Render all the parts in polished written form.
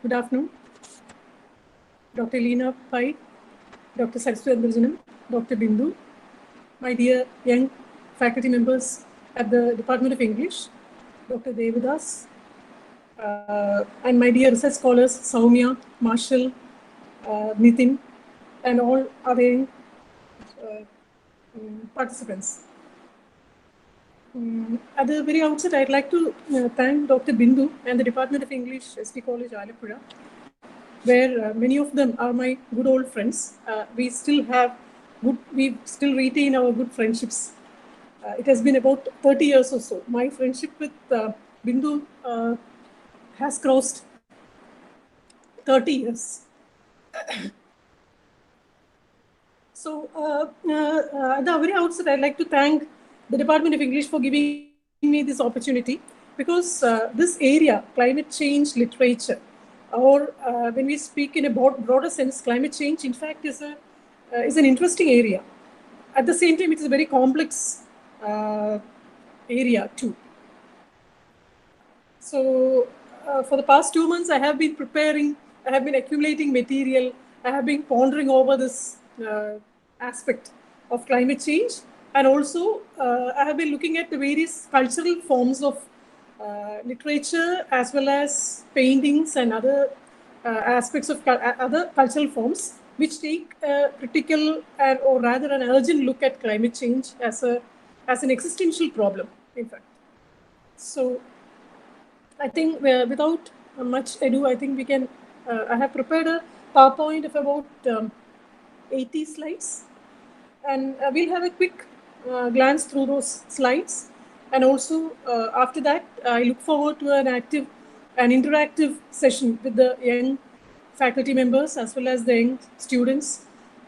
Good afternoon, Dr. Leena Pai, Dr. Saraswati Andarjanam, Dr. Bindu, my dear young faculty members at the Department of English, Dr. Devadas, and my dear research scholars, Saumya, Marshall, Nitin, and all other participants. At the very outset, I'd like to thank Dr. Bindu and the Department of English, SD College, Alappuzha, where many of them are my good old friends. We still retain our good friendships. It has been about 30 years or so. My friendship with Bindu has crossed 30 years. So at the very outset, I'd like to thank the Department of English for giving me this opportunity, because this area, climate change literature, or when we speak in a broader sense, climate change, in fact, is an interesting area. At the same time, it is a very complex area too. So for the past 2 months, I have been preparing, I have been accumulating material, I have been pondering over this aspect of climate change. And also, I have been looking at the various cultural forms of literature, as well as paintings and other aspects of other cultural forms, which take a critical or rather an urgent look at climate change as an existential problem, in fact. So I think without much ado, I think we can, I have prepared a PowerPoint of about 80 slides, and we'll have a quick glance through those slides. And also after that, I look forward to an interactive session with the young faculty members, as well as the young students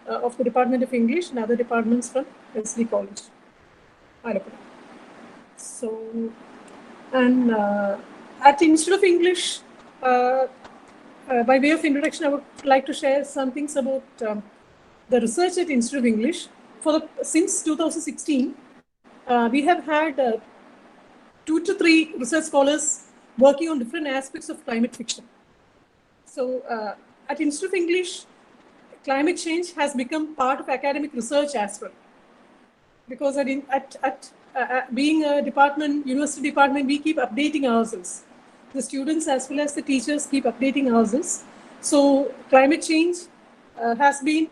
of the Department of English and other departments from SD College, Alappuzha. So, and at the Institute of English, by way of introduction, I would like to share some things about the research at Institute of English. Since 2016, we have had 2 to 3 research scholars working on different aspects of climate fiction. So at Institute of English, climate change has become part of academic research as well. Because being a department, university department, we keep updating ourselves. The students as well as the teachers keep updating ourselves. So climate change has been,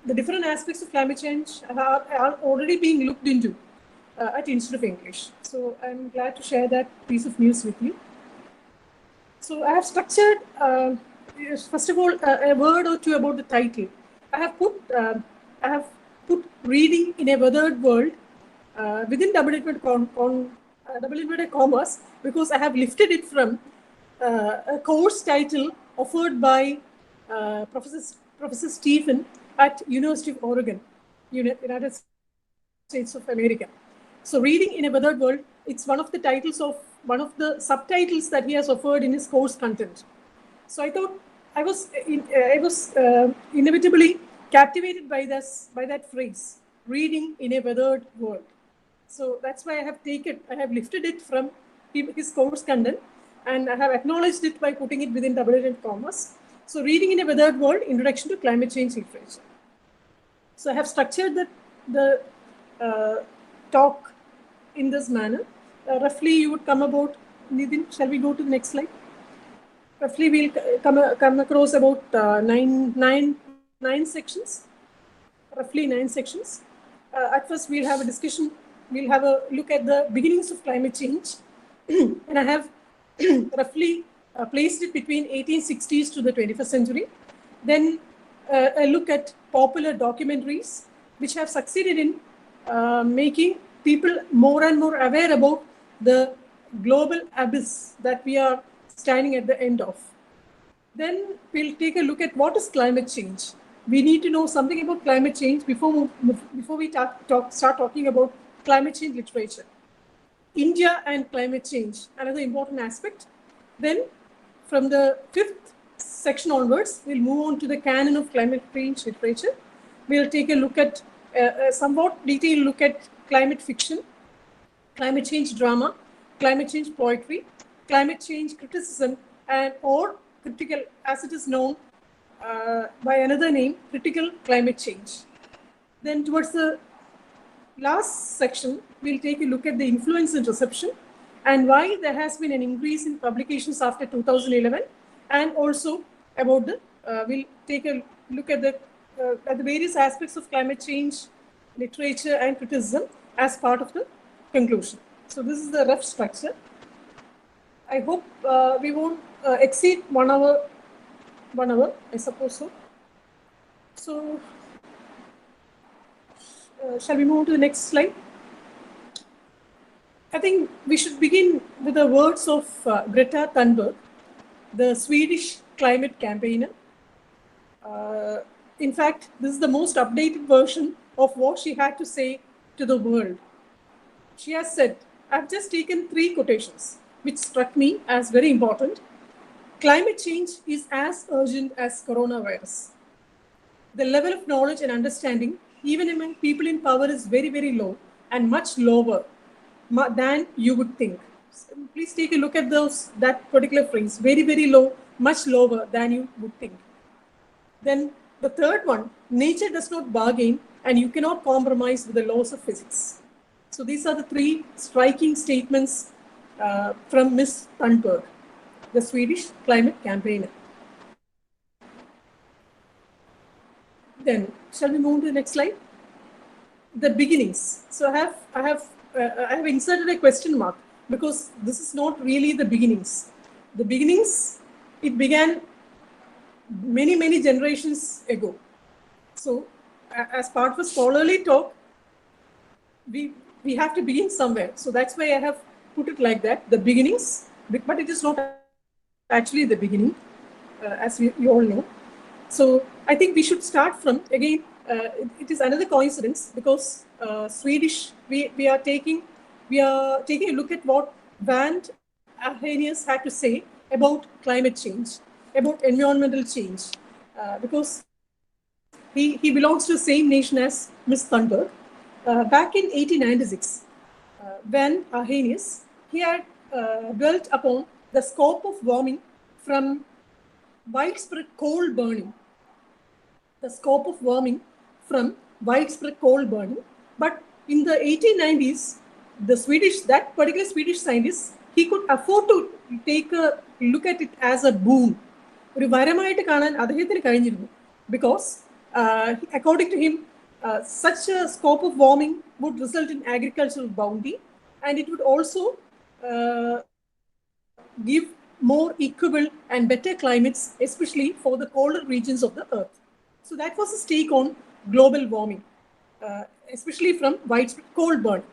the different aspects of climate change are already being looked into at Institute of English. So I'm glad to share that piece of news with you. So I have structured, first of all, a word or two about the title. I have put reading in a weathered world within double inverted commas, because I have lifted it from a course title offered by Professor Stephen at University of Oregon, United States of America. So reading in a weathered world, it's one of the titles of one of the subtitles that he has offered in his course content. So I thought I was inevitably captivated by that phrase, reading in a weathered world. So that's why I have lifted it from his course content, and I have acknowledged it by putting it within double inverted commas. So reading in a weathered world, introduction to climate change literature. So I have structured the talk in this manner. Roughly, you would come about, Nitin, shall we go to the next slide? Roughly, we'll come across about nine sections, roughly 9 sections. At first, we'll have a discussion. We'll have a look at the beginnings of climate change. And I have roughly placed it between 1860s to the 21st century. Then a look at popular documentaries, which have succeeded in making people more and more aware about the global abyss that we are standing at the end of. Then we'll take a look at what is climate change. We need to know something about climate change before we start talking about climate change literature. India and climate change, another important aspect. Then from the 5th section onwards, we'll move on to the canon of climate change literature. We'll take a look at a somewhat detailed look at climate fiction, climate change drama, climate change poetry, climate change criticism, or critical, as it is known by another name, critical climate change. Then towards the last section, we'll take a look at the influence and reception and why there has been an increase in publications after 2011, and also about the, we'll take a look at the various aspects of climate change, literature and criticism as part of the conclusion. So this is the rough structure. I hope we won't exceed 1 hour, I suppose so. So shall we move to the next slide? I think we should begin with the words of Greta Thunberg, the Swedish climate campaigner. In fact, this is the most updated version of what she had to say to the world. She has said, I've just taken 3 quotations, which struck me as very important. Climate change is as urgent as coronavirus. The level of knowledge and understanding, even among people in power, is very, very low and much lower than you would think. So please take a look at that particular phrase, very, very low, much lower than you would think. Then the third one, nature does not bargain and you cannot compromise with the laws of physics. So these are the 3 striking statements from Ms. Thunberg, the Swedish climate campaigner. Then, shall we move to the next slide? The beginnings. So I have inserted a question mark because this is not really the beginnings. The beginnings, it began many, many generations ago. So as part of a scholarly talk, we have to begin somewhere. So that's why I have put it like that, the beginnings, but it is not actually the beginning, as you all know. So I think we should start from, again, it is another coincidence because Swedish, we are taking a look at what Vand Arrhenius had to say about climate change, about environmental change, because he belongs to the same nation as Ms. Thunberg. Back in 1896, Van Arrhenius, he had dwelt upon the scope of warming from widespread coal burning. The scope of warming from widespread coal burning. But in the 1890s, that particular Swedish scientist, he could afford to take a look at it as a boon. Because according to him, such a scope of warming would result in agricultural bounty, and it would also give more equable and better climates, especially for the colder regions of the earth. So that was his take on global warming, especially from widespread coal burning.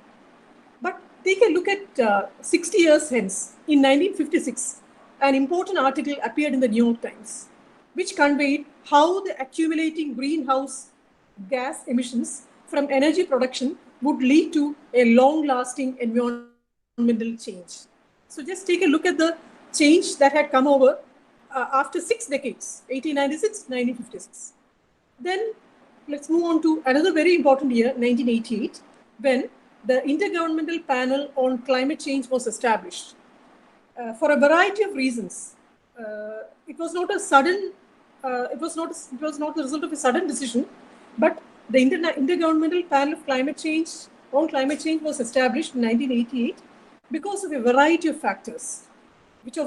But take a look at 60 years hence. In 1956, an important article appeared in the New York Times, which conveyed how the accumulating greenhouse gas emissions from energy production would lead to a long-lasting environmental change. So just take a look at the change that had come over after 6 decades, 1896, 1956. Then let's move on to another very important year, 1988, when the Intergovernmental Panel on Climate Change was established. For a variety of reasons, it was not a sudden, it was not the result of a sudden decision, but the Intergovernmental Panel of Climate Change on Climate Change was established in 1988 because of a variety of factors, which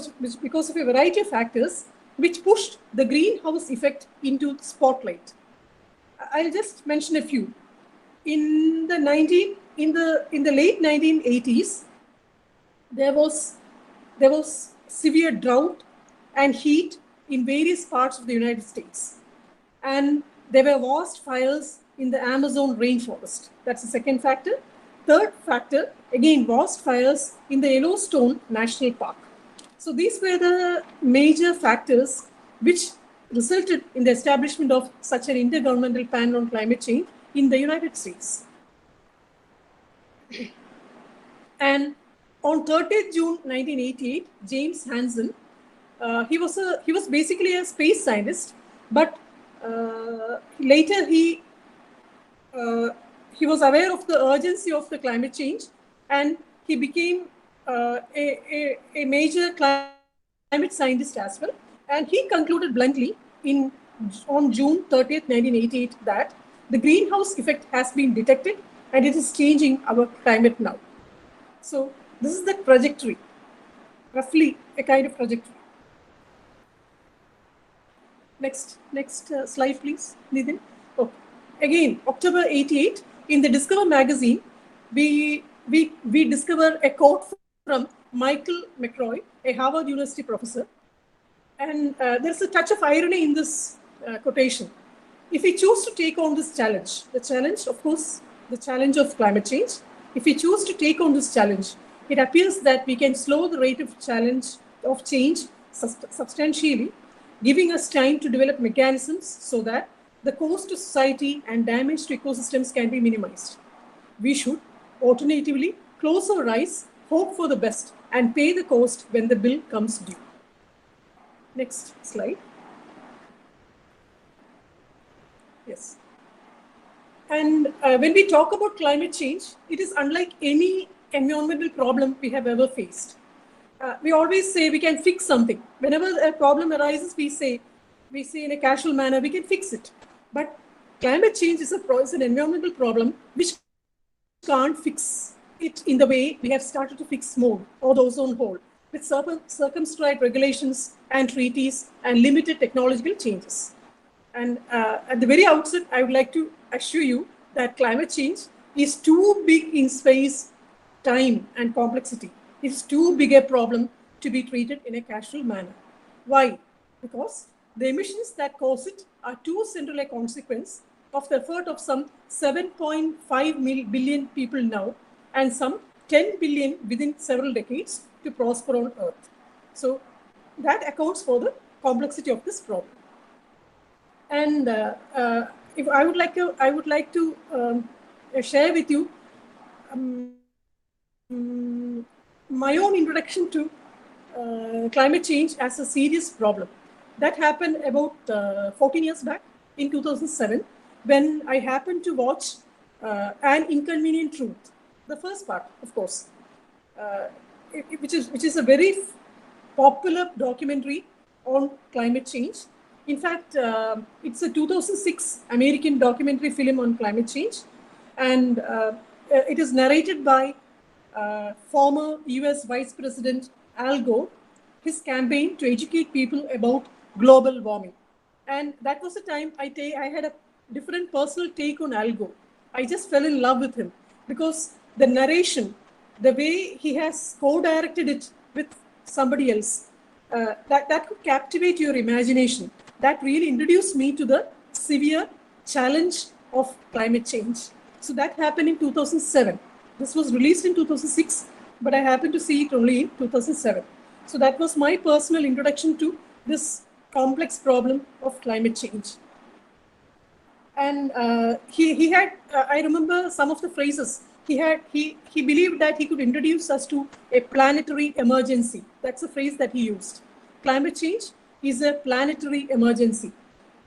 pushed the greenhouse effect into the spotlight. I'll just mention a few. In the late 1980s, there was severe drought and heat in various parts of the United States, and there were vast fires in the Amazon rainforest. That's the second factor. Third factor, again, vast fires in the Yellowstone National Park. So these were the major factors which resulted in the establishment of such an Intergovernmental Panel on Climate Change in the United States. And on 30th June 1988, James Hansen, he was basically a space scientist, but later he was aware of the urgency of the climate change, and he became a major climate scientist as well. And he concluded bluntly on June 30th, 1988, that the greenhouse effect has been detected and it is changing our climate now. So this is the trajectory, roughly a kind of trajectory. Next slide, please, Nitin. Okay. Again, October 88, in the Discover magazine, we discover a quote from Michael McRoy, a Harvard University professor. And there's a touch of irony in this quotation. If we choose to take on this challenge, the challenge, of course, the challenge of climate change, if we choose to take on this challenge, it appears that we can slow the rate of change substantially, giving us time to develop mechanisms so that the cost to society and damage to ecosystems can be minimized. We should, alternatively, close our eyes, hope for the best, and pay the cost when the bill comes due. Next slide. Yes. And when we talk about climate change, it is unlike any environmental problem we have ever faced. We always say we can fix something. Whenever a problem arises, we say in a casual manner, we can fix it. But climate change is an environmental problem which can't fix it in the way we have started to fix smog or the ozone hole, with circumscribed regulations and treaties and limited technological changes. And at the very outset, I would like to assure you that climate change is too big in space, time, and complexity. It's too big a problem to be treated in a casual manner. Why? Because the emissions that cause it are too central a consequence of the effort of some 7.5 billion people now and some 10 billion within several decades to prosper on Earth. So that accounts for the complexity of this problem. And if I would like to share with you my own introduction to climate change as a serious problem. That happened about 14 years back in 2007, when I happened to watch An Inconvenient Truth, the first part, of course, which is a very popular documentary on climate change. In fact, it's a 2006 American documentary film on climate change, and it is narrated by former US Vice President Al Gore, his campaign to educate people about global warming. And that was the time I had a different personal take on Al Gore. I just fell in love with him because the narration, the way he has co-directed it with somebody else, that could captivate your imagination. That really introduced me to the severe challenge of climate change. So that happened in 2007. This was released in 2006, but I happened to see it only in 2007. So that was my personal introduction to this complex problem of climate change. And he had, I remember some of the phrases. He believed that he could introduce us to a planetary emergency. That's a phrase that he used. Climate change is a planetary emergency.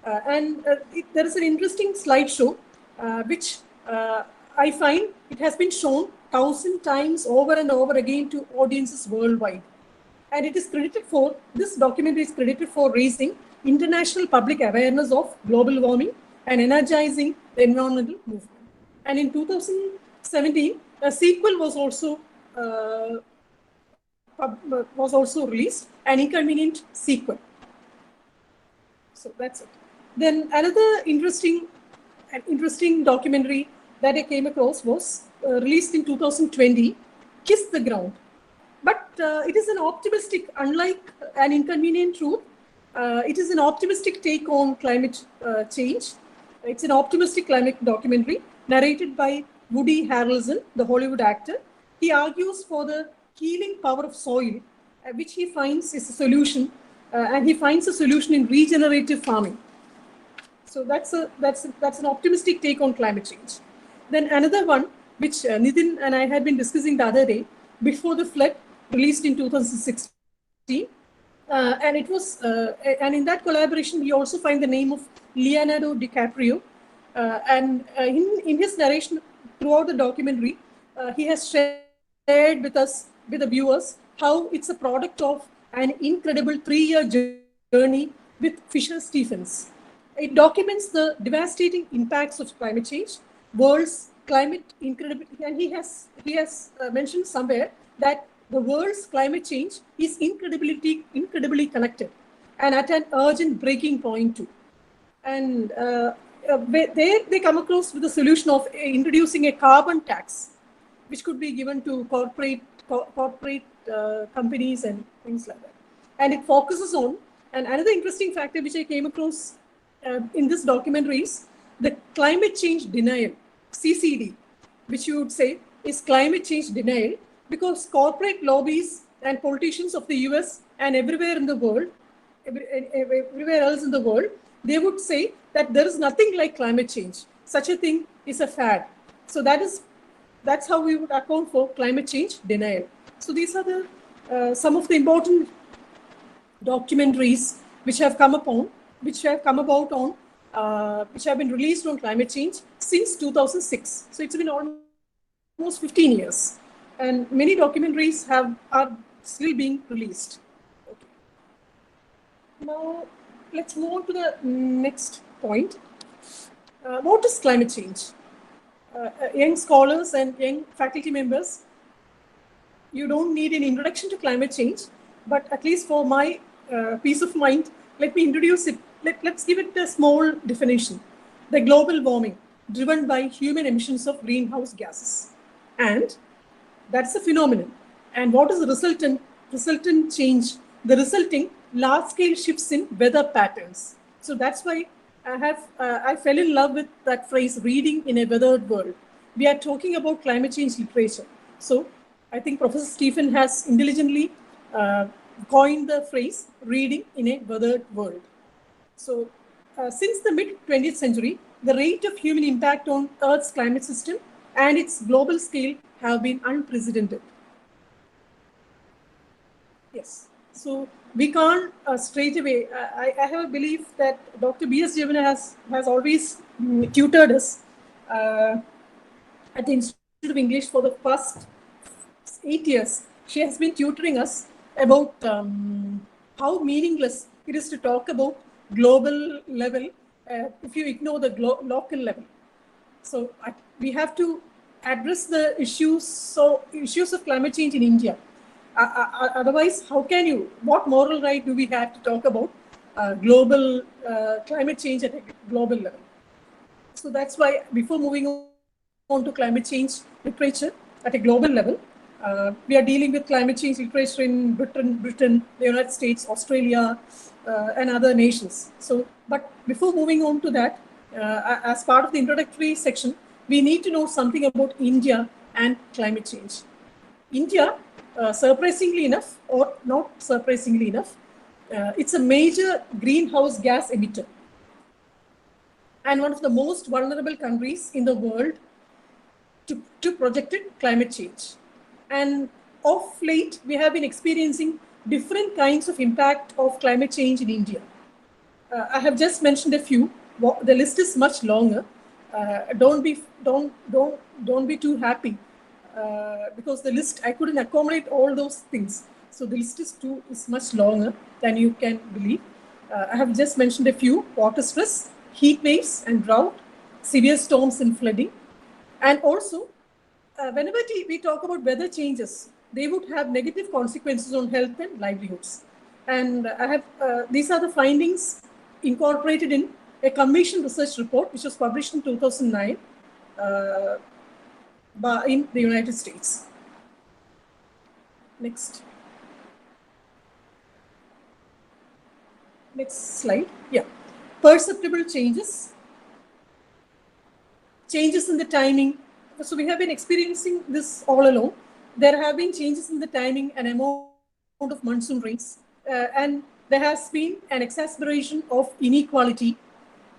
There is an interesting slideshow, which I find it has been shown 1,000 times over and over again to audiences worldwide. And it is credited for, this documentary is credited for raising international public awareness of global warming and energizing the environmental movement. And in 2017, a sequel was also released, An Inconvenient Sequel. So that's it. Then another interesting documentary that I came across was released in 2020, Kiss the Ground. But it is an optimistic, unlike An Inconvenient Truth, it is an optimistic take on climate change. It's an optimistic climate documentary narrated by Woody Harrelson, the Hollywood actor. He argues for the healing power of soil, which he finds is a solution, and he finds a solution in regenerative farming. So that's an optimistic take on climate change. Then another one, which Nitin and I had been discussing the other day, Before the Flood, released in 2016. And it was, and in that collaboration, we also find the name of Leonardo DiCaprio. In his narration throughout the documentary, he has shared with us, with the viewers, how it's a product of an incredible 3-year journey with Fisher Stephens. It documents the devastating impacts of climate change, world's climate incredibility, and he has mentioned somewhere that the world's climate change is incredibly connected and at an urgent breaking point too. And there they come across with the solution of introducing a carbon tax, which could be given to corporate companies and things like that. And it focuses on, and another interesting factor which I came across in this documentary is the climate change denial, CCD, which you would say is climate change denial, because corporate lobbies and politicians of the US and everywhere in the world, everywhere else in the world, they would say that there is nothing like climate change. Such a thing is a fad. So that's how we would account for climate change denial. So these are the some of the important documentaries which have come about on, which have been released on climate change since 2006. So it's been almost 15 years, and many documentaries are still being released. Okay. Now let's move on to the next point. What is climate change? Young scholars and young faculty members, you don't need an introduction to climate change, but at least for my peace of mind, let me introduce it. Let's give it a small definition. The global warming driven by human emissions of greenhouse gases. And that's a phenomenon. And what is the resultant change? The resulting large-scale shifts in weather patterns. So that's why I fell in love with that phrase, reading in a weathered world. We are talking about climate change literature. So I think Professor Stephen has intelligently coined the phrase, reading in a weathered world. So since the mid-20th century, the rate of human impact on Earth's climate system and its global scale have been unprecedented. Yes. So we can't straight away. I have a belief that Dr. B.S. Jevana has always tutored us at the Institute of English for the past 8 years. She has been tutoring us about how meaningless it is to talk about global level if you ignore the local level. So we have to address the issues of climate change in India. Otherwise, what moral right do we have to talk about global climate change at a global level? So that's why before moving on to climate change literature at a global level, we are dealing with climate change literature in Britain, the United States, Australia, and other nations. So, but before moving on to that, as part of the introductory section, we need to know something about India and climate change. India, surprisingly enough, or not surprisingly enough, it's a major greenhouse gas emitter and one of the most vulnerable countries in the world to projected climate change. And of late, we have been experiencing different kinds of impact of climate change in India. I have just mentioned a few. The list is much longer. Don't be too happy because the list, I couldn't accommodate all those things. So the list is much longer than you can believe. I have just mentioned a few: water stress, heat waves and drought, severe storms and flooding, and also. Whenever we talk about weather changes, they would have negative consequences on health and livelihoods. And these are the findings incorporated in a commission research report, which was published in 2009 in the United States. Next slide. Yeah. Perceptible changes in the timing. So we have been experiencing this all along. There have been changes in the timing and amount of monsoon rains, and there has been an exacerbation of inequality,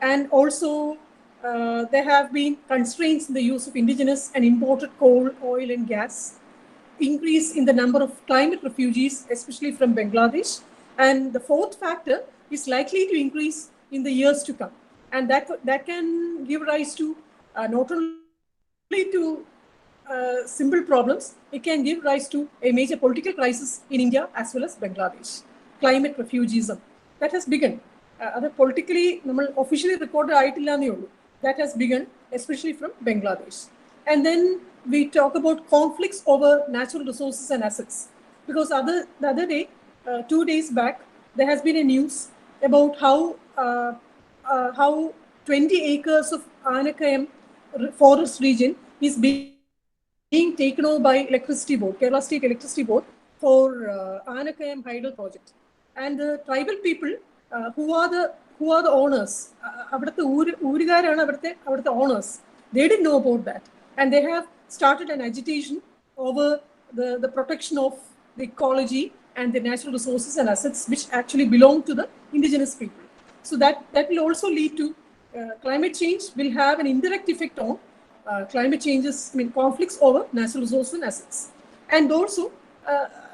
and also there have been constraints in the use of indigenous and imported coal, oil, and gas, increase in the number of climate refugees, especially from Bangladesh, and the fourth factor is likely to increase in the years to come, and that can give rise to not only to simple problems, it can give rise to a major political crisis in India as well as Bangladesh. Climate refugeeism. that has begun. Politically, officially recorded that has begun, especially from Bangladesh. And then we talk about conflicts over natural resources and assets. Because the other day, 2 days back, there has been a news about how 20 acres of Anakayam forest region is being taken over by Electricity Board, Kerala State Electricity Board, for Anakayam Hydel project. And the tribal people who are the owners, owners, they didn't know about that. And they have started an agitation over the protection of the ecology and the natural resources and assets which actually belong to the indigenous people. So that will also lead to climate change will have an indirect effect on climate changes, conflicts over natural resources and assets. And also,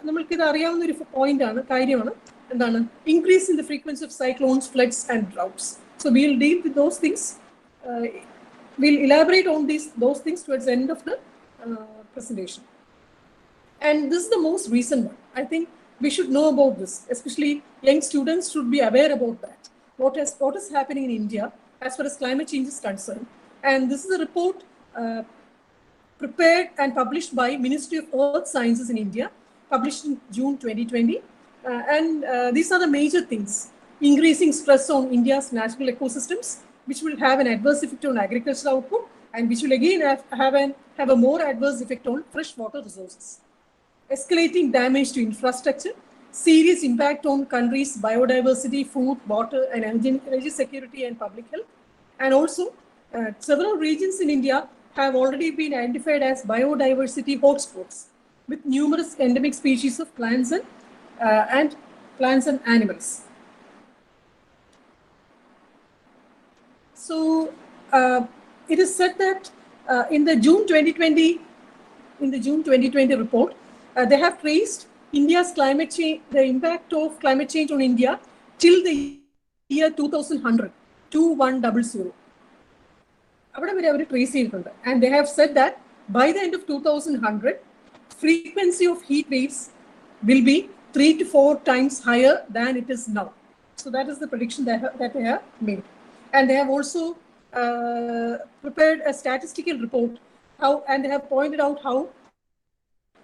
നമ്മൾക്കിത് അറിയാവുന്ന ഒരു പോയിന്റാണ്, കാര്യമാണ് എന്താണ്, increase in the frequency of cyclones, floods and droughts. So we'll deal with those things. We'll elaborate on those things towards the end of the presentation. And this is the most recent one. I think we should know about this, especially young students should be aware about that. What is happening in India as far as climate change is concerned. And this is a report prepared and published by Ministry of Earth Sciences in India, published in June 2020. These are the major things: increasing stress on India's natural ecosystems, which will have an adverse effect on agricultural output, and which will again have a more adverse effect on freshwater resources. Escalating damage to infrastructure, serious impact on countries' biodiversity, food, water, and energy security and public health. And also, several regions in India have already been identified as biodiversity hotspots, with numerous endemic species of plants and animals. So it is said that in the June 2020 report, they have traced India's climate change, the impact of climate change on India till the year 2100. And they have said that by the end of 2100, frequency of heat waves will be 3 to 4 times higher than it is now. So that is the prediction that they have made. And they have also prepared a statistical report, and they have pointed out how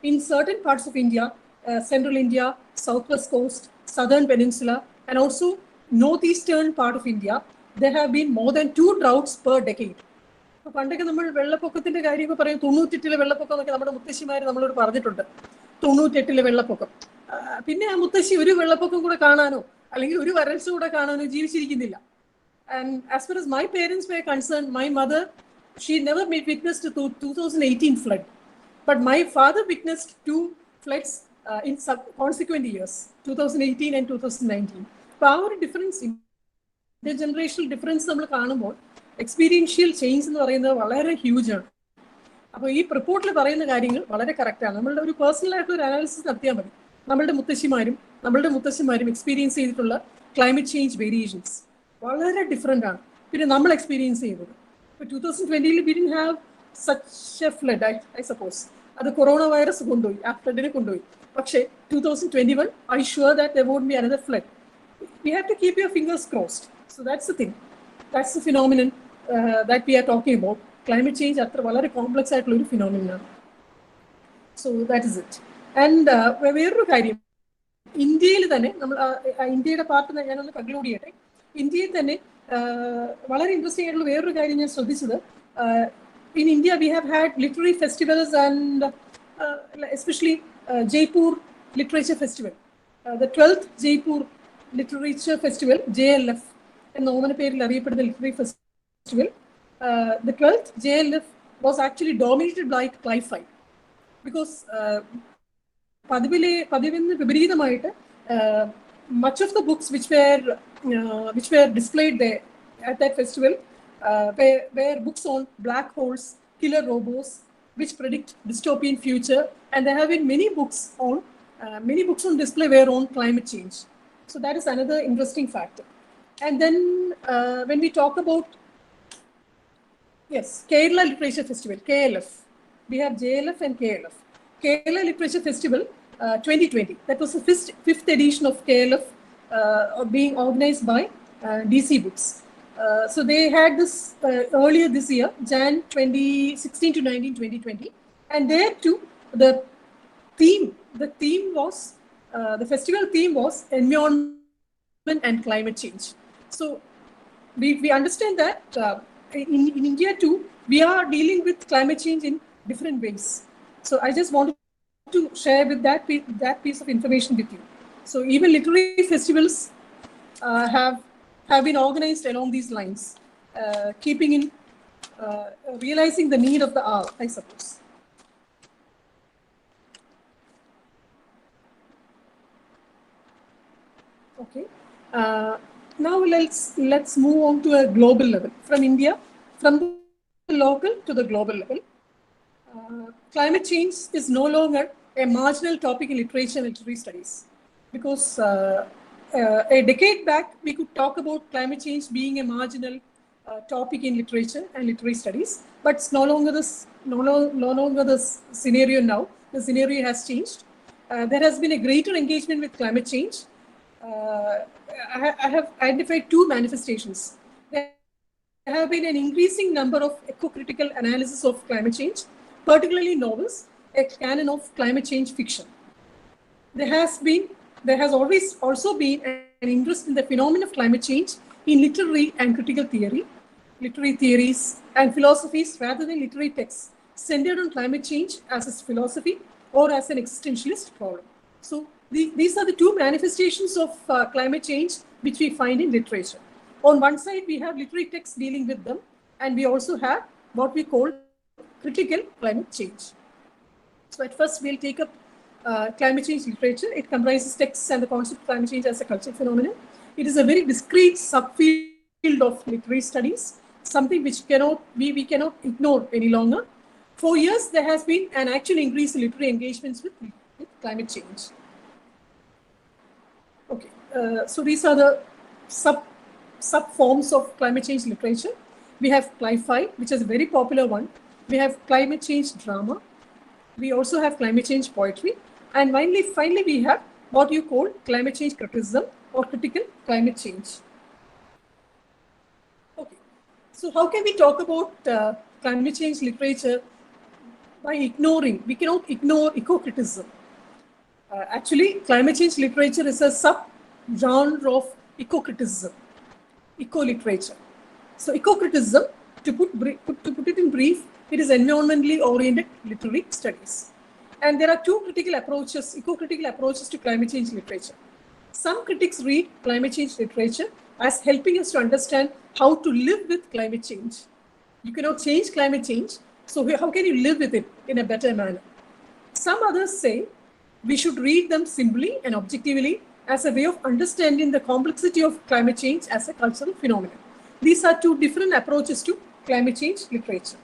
in certain parts of India, central India, southwest coast, southern peninsula, and also northeastern part of India, there have been more than 2 droughts per decade. പണ്ടൊക്കെ നമ്മൾ വെള്ളപ്പൊക്കത്തിന്റെ കാര്യമൊക്കെ പറയും, 98 വെള്ളപ്പൊക്കം എന്നൊക്കെ നമ്മുടെ മുത്തശ്ശിമാർ നമ്മളോട് പറഞ്ഞിട്ടുണ്ട്. 98 വെള്ളപ്പൊക്കം. പിന്നെ ആ മുത്തശ്ശി ഒരു വെള്ളപ്പൊക്കം കൂടെ കാണാനോ അല്ലെങ്കിൽ ഒരു വരൾച്ച കൂടെ കാണാനോ ജീവിച്ചിരിക്കുന്നില്ല. And as far as my parents were concerned, my mother, she never witnessed the 2018 flood. But my father witnessed 2 floods in consequent years, 2018 and 2019. അപ്പോൾ ആ ഒരു ഡിഫറൻസ്, ഇന്റർജനറേഷണൽ ഡിഫറൻസ് നമ്മൾ കാണുമ്പോൾ എക്സ്പീരിയൻഷ്യൽ ചേഞ്ച് എന്ന് പറയുന്നത് വളരെ ഹ്യൂജ് ആണ്. അപ്പോൾ ഈ റിപ്പോർട്ടിൽ പറയുന്ന കാര്യങ്ങൾ വളരെ കറക്റ്റാണ്. നമ്മളുടെ ഒരു പേഴ്സണൽ ആയിട്ട് ഒരു അനാലിസിസ് നടത്തിയാൽ മതി. നമ്മളുടെ മുത്തശ്ശിമാരും എക്സ്പീരിയൻസ് ചെയ്തിട്ടുള്ള ക്ലൈമറ്റ് ചേഞ്ച് വേരിയേഷൻസ് വളരെ ഡിഫറെൻ്റ് ആണ് പിന്നെ നമ്മൾ എക്സ്പീരിയൻസ് ചെയ്തത്. ഇപ്പോൾ 2020 we didn't have such a flood, I suppose. അത് കൊറോണ വൈറസ് കൊണ്ടുപോയി, ആ ഫ്ലഡിനെ കൊണ്ടുപോയി. പക്ഷേ 2021 I sure that there won't be another flood. We have to keep your fingers crossed. So that's the thing. That's the phenomenon that we are talking about. Climate change അത്ര വളരെ complex ആയിട്ടുള്ള ഒരു ഫിനോമിനനാണ്. So that is it. And വേറൊരു കാര്യം, ഇന്ത്യയിൽ തന്നെ നമ്മൾ ഇന്ത്യയുടെ പാർട്ട് ഞാനൊന്ന് കൺക്ലൂഡ് ചെയ്യട്ടെ. ഇന്ത്യയിൽ തന്നെ വളരെ ഇൻട്രസ്റ്റിംഗ് ആയിട്ടുള്ള വേറൊരു കാര്യം ഞാൻ ശ്രദ്ധിച്ചത്, in India we have had literary festivals and especially Jaipur Literature Festival, the 12th Jaipur Literature Festival, JLF എന്ന ഓമന പേരിൽ അറിയപ്പെടുന്ന literary festival, the 12th JLF was actually dominated by cli-fi because പതിവിന് വിപരീതമായിട്ട് much of the books which were displayed there at that festival were books on black holes, killer robots, which predict dystopian future, and there have been many books on display were on climate change. So that is another interesting factor. And then when we talk about Kerala Literature Festival, KLF, we have JLF and KLF. Kerala Literature Festival 2020, that was the fifth edition of KLF being organized by DC Books. So they had this earlier this year, Jan 2016 to 19, 2020. And there too, the theme was, the festival theme was environment and climate change. So we understand that in India too, we are dealing with climate change in different ways. So I just wanted to share with that piece of information with you. So even literary festivals have been organized along these lines, keeping in realizing the need of the hour, I suppose. Okay. Now let's move on to a global level, from India, from the local to the global level. Climate change is no longer a marginal topic in literature and literary studies, because a decade back we could talk about climate change being a marginal topic in literature and literary studies, but it's no longer the scenario now. The scenario has changed. There has been a greater engagement with climate change. I have identified two manifestations. There have been an increasing number of eco-critical analysis of climate change, particularly novels, a canon of climate change fiction. There has always also been an interest in the phenomenon of climate change in literary and critical theory, literary theories and philosophies rather than literary texts centered on climate change as a philosophy or as an existentialist problem. So these are the two manifestations of climate change which we find in literature. On one side, we have literary texts dealing with them, and we also have what we call critical climate change. So at first, we'll take up climate change literature. It comprises texts and the concept of climate change as a cultural phenomenon. It is a very discrete subfield of literary studies, something which we cannot ignore any longer. For years, there has been an actual increase in literary engagements with climate change. Okay, so these are the sub forms of climate change literature. We have cli-fi, which is a very popular one. We have climate change drama. We also have climate change poetry. And finally, we have what you call climate change criticism or critical climate change. Okay, so how can we talk about climate change literature by ignoring? We cannot ignore eco-criticism. Actually, climate change literature is a sub-genre of eco-criticism, eco-literature. So eco-criticism, to put it in brief, it is environmentally oriented literary studies. And there are two eco-critical approaches to climate change literature. Some critics read climate change literature as helping us to understand how to live with climate change. You cannot change climate change, so how can you live with it in a better manner? Some others say we should read them simply and objectively as a way of understanding the complexity of climate change as a cultural phenomenon. These are two different approaches to climate change literature.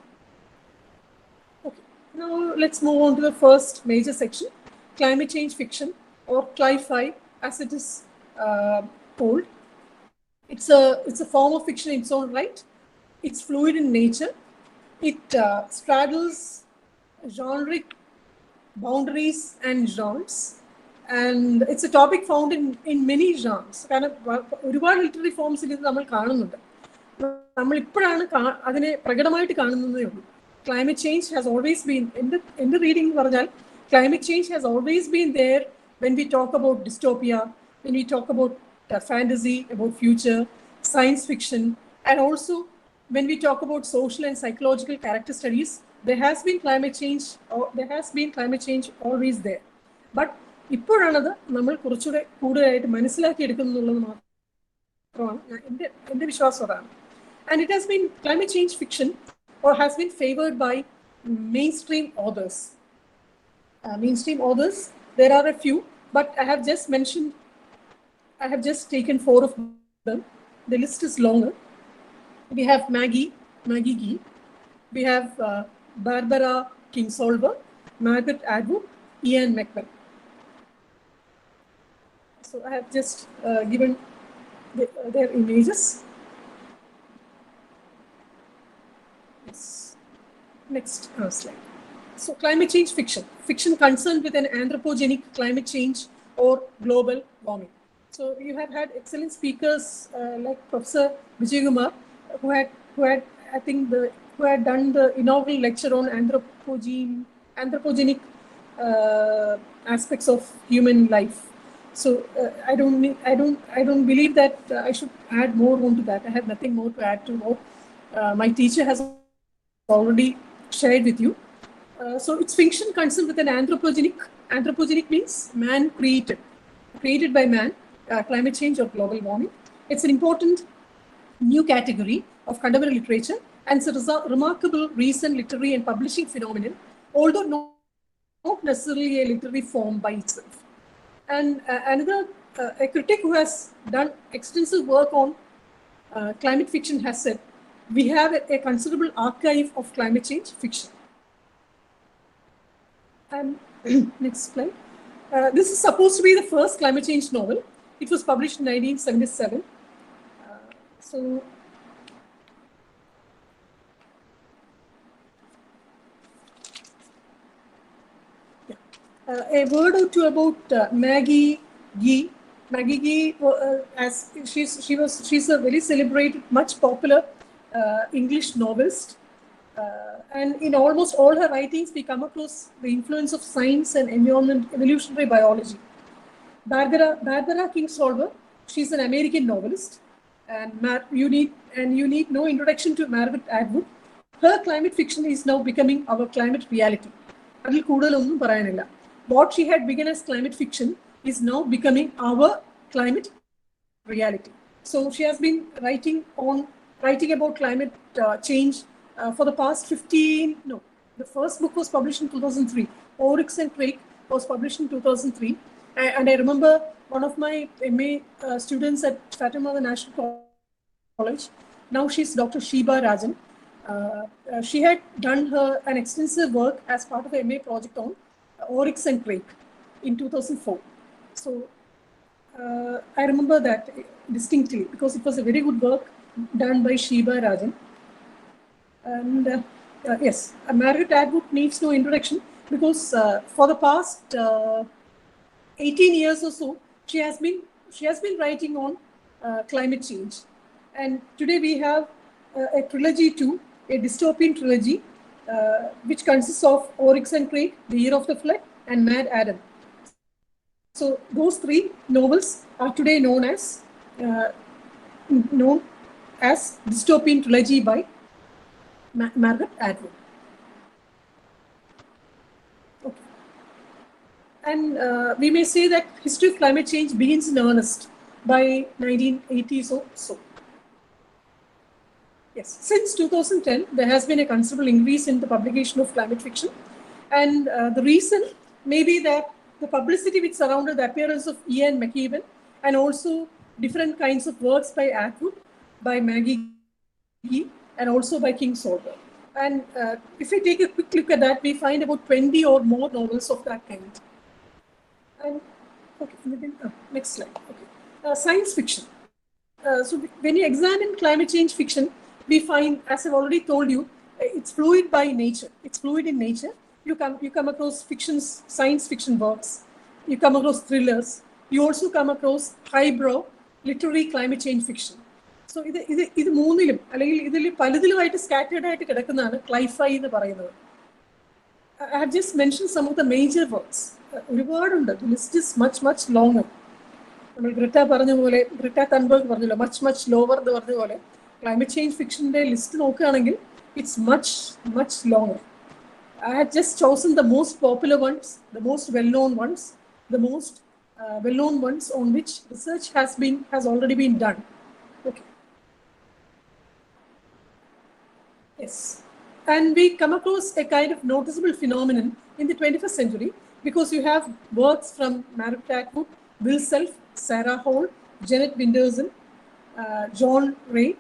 Okay, now let's move on to the first major section, climate change fiction, or cli-fi as it is called. It's a form of fiction in its own right. It's fluid in nature. It straddles generic boundaries and genres, and it's a topic found in many genres. കാരണം ഒരുപാട് literary ഫോംസിൽ ഇത് നമ്മൾ കാണുന്നുണ്ട്. നമ്മൾ ഇപ്പോഴാണ് അതിനെ പ്രകടമായിട്ട് കാണുന്നതേ ഉള്ളൂ. Climate change has always been, in the reading പറഞ്ഞാൽ, climate change has always been there when we talk about dystopia, when we talk about fantasy, about future, science fiction, and also when we talk about social and psychological character studies. There has been climate change always there. But ഇപ്പോഴാണത് നമ്മൾ കുറച്ചുകൂടെ കൂടുതലായിട്ട് മനസ്സിലാക്കി എടുക്കുന്നുള്ളത് മാത്രമാണ് എൻ്റെ വിശ്വാസം അതാണ്. And it has been climate change fiction or has been favored by mainstream authors. There are a few, but I have just taken 4 of them. The list is longer. We have Maggie Gee. We have Barbara Kingsolver, Margaret Atwood, Ian McKellen. So I have just given their images. Yes. Next slide. So climate change fiction concerned with an anthropogenic climate change or global warming. So you have had excellent speakers like Professor Vijaykumar, who had I think who had done the inaugural lecture on anthropogenic aspects of human life. So I don't believe that I should add more onto that. I have nothing more to add to what my teacher has already shared with you. So its fiction concerns with an anthropogenic. Anthropogenic means man created by man, climate change or global warming. It's an important new category of contemporary literature, and it's a remarkable recent literary and publishing phenomenon, although not necessarily a literary form by itself. And a critic who has done extensive work on climate fiction has said, we have a considerable archive of climate change fiction. And next slide. This is supposed to be the first climate change novel. It was published in 1977. So a word or two about Maggie Gee. Maggie Gee, as she's a very celebrated, much popular English novelist. And in almost all her writings, we come across the influence of science and environment, evolutionary biology. Barbara Kingsolver, she's an American novelist, and you need no introduction to Margaret Atwood. Her climate fiction is now becoming our climate reality. What she had begun as climate fiction is now becoming our climate reality. So she has been writing about climate change for the past 15. No, the first book was published in 2003. Oryx and Crake was published in 2003. And I remember one of my MA students at Fatima National College. Now she's Dr. Sheba Rajan. She had done an extensive work as part of a MA project on Oryx and Crake in 2004. So I remember that distinctly because it was a very good work done by Sheba Rajan. And yes, Margaret Atwood needs no introduction because for the past 18 years or so, she has been writing on climate change. And today we have a trilogy too, a dystopian trilogy, which consists of Oryx and Crake, The Year of the Flood, and Mad Adam. So those three novels are today known as dystopian trilogy by Margaret Atwood. Okay. And we may say that history of climate change begins in earnest by 1980s or so. Yes, since 2010, there has been a considerable increase in the publication of climate fiction. And the reason may be that the publicity which surrounded the appearance of Ian McEwan and also different kinds of works by Atwood, by Maggie Gee, and also by Kingsolver. And if we take a quick look at that, we find about 20 or more novels of that kind. And okay, next slide. Okay. Science fiction. So when you examine climate change fiction, we find, as I've already told you, it's fluid by nature. It's fluid in nature. You come across science fiction works. You come across thrillers. You also come across highbrow literary climate change fiction. So ഇത് മൂന്നിലും അല്ലെങ്കിൽ ഇതിൽ പലതിലുമായിട്ട് scattered ആയിട്ട് കിടക്കുന്നതാണ് ക്ലൈഫൈ എന്ന് പറയുന്നത്. I have just mentioned some of the major works. ഒരുപാടുണ്ട്. The list is much longer. നമ്മൾ ഗ്രെറ്റ തൺബർഗ് പറഞ്ഞല്ലോ much lower എന്ന് പറഞ്ഞ പോലെ ക്ലൈമറ്റ് ചേഞ്ച് ഫിക്ഷൻ്റെ ലിസ്റ്റ് നോക്കുകയാണെങ്കിൽ it's much longer. I had just chosen the most popular ones, the most well-known ones, the most well-known ones on which research has already been done. Okay. Yes. And we come across a kind of noticeable phenomenon in the 21st century because you have works from Margaret Atwood, Will Self, Sarah Hall, Janet Winterson, John Ray,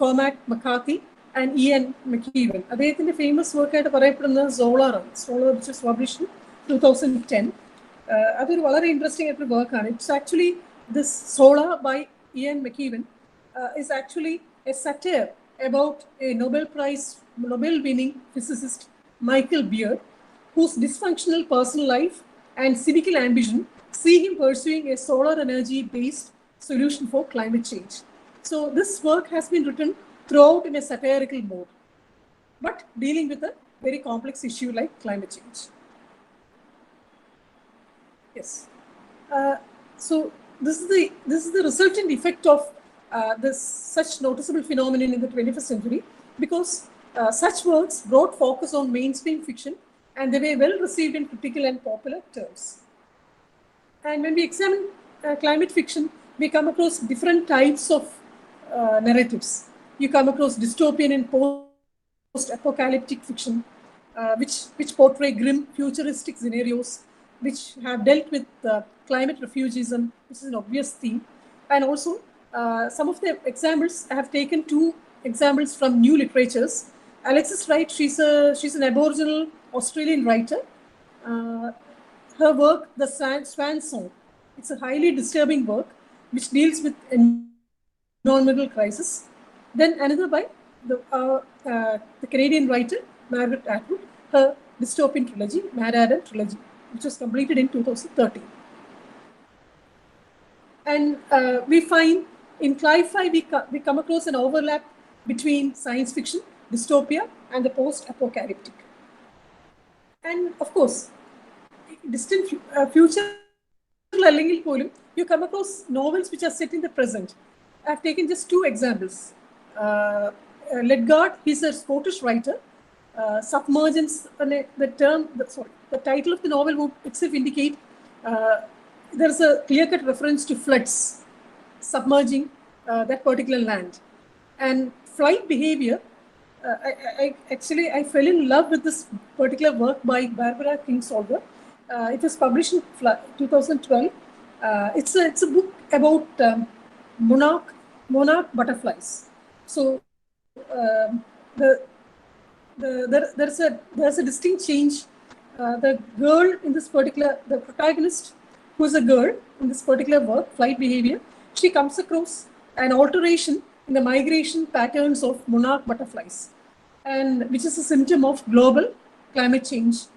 Cormac McCarthy, and Ian McEwan. അദ്ദേഹത്തിൻ്റെ famous വർക്കായിട്ട് പറയപ്പെടുന്നത് സോളാറാണ്. Solar which was published in 2010. അതൊരു വളരെ interesting ആയിട്ടൊരു വർക്കാണ്. It's actually this Solar by Ian McEwan is actually a satire about a Nobel-winning physicist, Michael Beard, whose dysfunctional personal life and cynical ambition see him pursuing a solar energy-based solution for climate change. So this work has been written throughout in a satirical mode, but dealing with a very complex issue like climate change. Yes. So this is the resultant effect of this such noticeable phenomenon in the 21st century, because such works brought focus on mainstream fiction, and they were well received in critical and popular terms. And when we examine climate fiction, we come across different types of narratives. You come across dystopian and post-apocalyptic fiction, which portray grim futuristic scenarios, which have dealt with climate refugeism, which is an obvious theme. And also, some of the examples, I have taken two examples from new literatures. Alexis Wright, she's an Aboriginal Australian writer. Her work, The Swan Song, it's a highly disturbing work which deals with environmental crisis. Then another by the Canadian writer Margaret Atwood, her dystopian trilogy, Mad Adam trilogy, which was completed in 2013. And we find in cli-fi we come across an overlap between science fiction, dystopia, and the post-apocalyptic. And of course, distant future, you come across novels which are set in the present. I've taken just two examples. Ledgard, he's a Scottish writer. Submergence, the title of the novel would itself indicate there's a clear-cut reference to floods submerging that particular land. And flight behavior, I fell in love with this particular work by Barbara Kingsolver. It was published in 2012. It's a book about monarch butterflies. So there's a distinct change. The girl in this particular, the protagonist, who is a girl in this particular work, Flight Behavior, she comes across an alteration in the migration patterns of monarch butterflies, and which is a symptom of global climate change.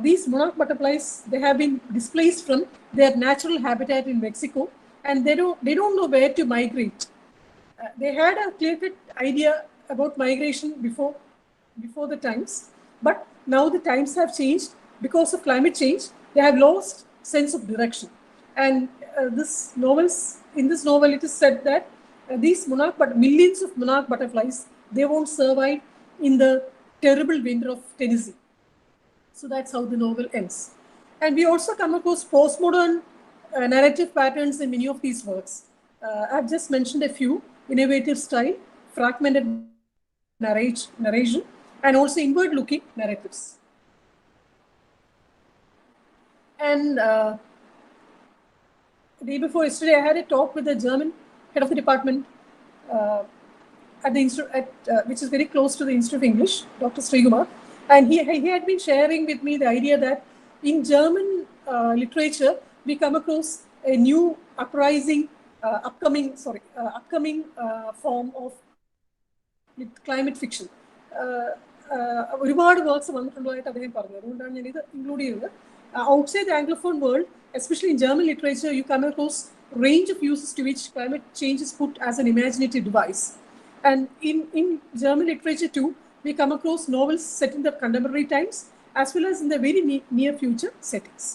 These monarch butterflies, they have been displaced from their natural habitat in Mexico, and they don't know where to migrate. They had a clear-cut idea about migration before the times, but now the times have changed because of climate change. They have lost sense of direction. And in this novel, it is said that millions of monarch butterflies, they won't survive in the terrible winter of Tennessee. So that's how the novel ends. And we also come across postmodern narrative patterns in many of these works. I've just mentioned a few: innovative style, fragmented narration, and also inward-looking narratives. And the day before yesterday, I had a talk with the German head of the department at the which is very close to the Institute of English, Dr. Srikumar. And he had been sharing with me the idea that in German literature, we come across a new uprising, upcoming form of climate fiction. ഒരുപാട് works വന്നിട്ടുള്ളതായിട്ട് അദ്ദേഹം പറഞ്ഞു. അതുകൊണ്ടാണ് ഞാൻ ഇത് include ചെയ്തത്. Outside the Anglophone world, especially in German literature, you come across range of uses to which climate change is put as an imaginative device. And in German literature too, we come across novels set in the contemporary times as well as in the very near future settings.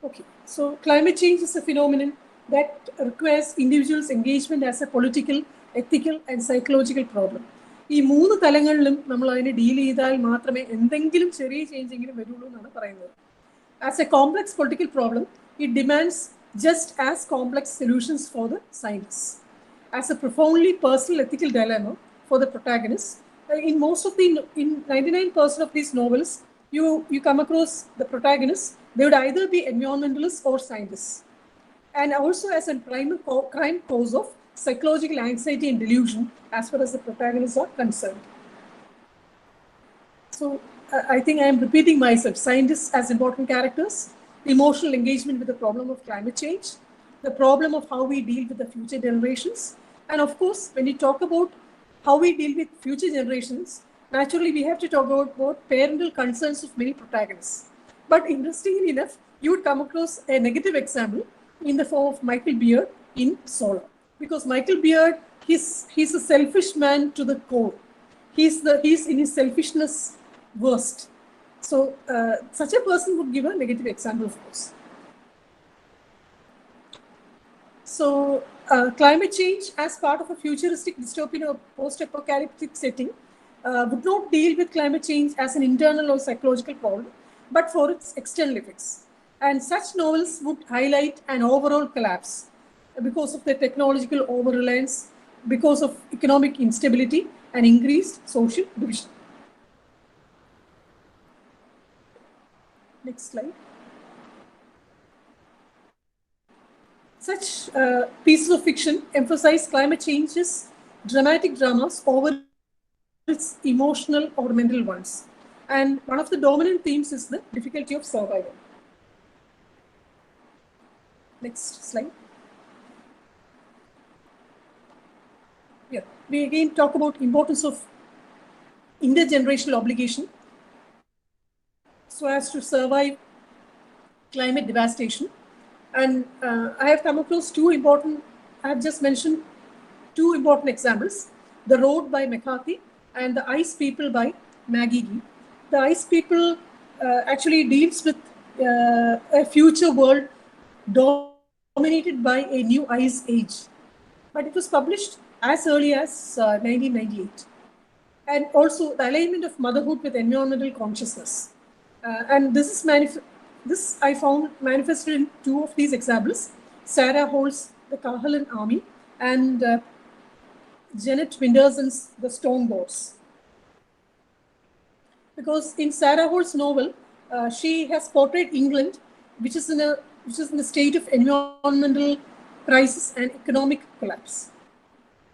Okay, so climate change is a phenomenon that requires individuals' engagement as a political, ethical and psychological problem. ഈ മൂന്ന് തലങ്ങളിലും നമ്മൾ അതിനെ deal ചെയ്താൽ മാത്രമേ എന്തെങ്കിലും ചെറിയ ചേഞ്ചെങ്കിലും വരുള്ളൂ എന്നാണ് പറയുന്നത്. As a complex political problem, it demands just as complex solutions for the scientists. As a profoundly personal ethical dilemma for the protagonists, in 99% of these novels, you come across the protagonists. They would either be environmentalists or scientists, and also as a prime cause of psychological anxiety and delusion as far as the protagonists are concerned. So I think I am repeating myself. Scientists as important characters, emotional engagement with the problem of climate change, the problem of how we deal with the future generations, and of course, when we talk about how we deal with future generations, naturally we have to talk about parental concerns of many protagonists. But interestingly enough, you would come across a negative example in the form of Michael Beard in Solar. Because Michael Beard, he's a selfish man to the core. He's in his selfishness worst. So such a person would give a negative example, of course. So climate change as part of a futuristic dystopian or post-apocalyptic setting would not deal with climate change as an internal or psychological problem, but for its external effects. And such novels would highlight an overall collapse because of the technological over-reliance, because of economic instability and increased social division. Next slide. Such pieces of fiction emphasize climate change's dramatic dramas over its emotional or mental ones. And one of the dominant themes is the difficulty of survival. Next slide. Yeah, we again talk about importance of intergenerational obligation so as to survive climate devastation. And I have come across I have just mentioned two important examples, The Road by McCarthy and The Ice People by Maggie Gee. The Ice People actually deals with a future world dominated by a new ice age. But it was published as early as 1998. And also the alignment of motherhood with environmental consciousness. And this I found manifested in two of these examples, Sarah Hall's The Kahalan Army and Janet Winderson's The Stone Boats. Because in Sarah Hall's novel, she has portrayed England, which is in a state of environmental crisis and economic collapse.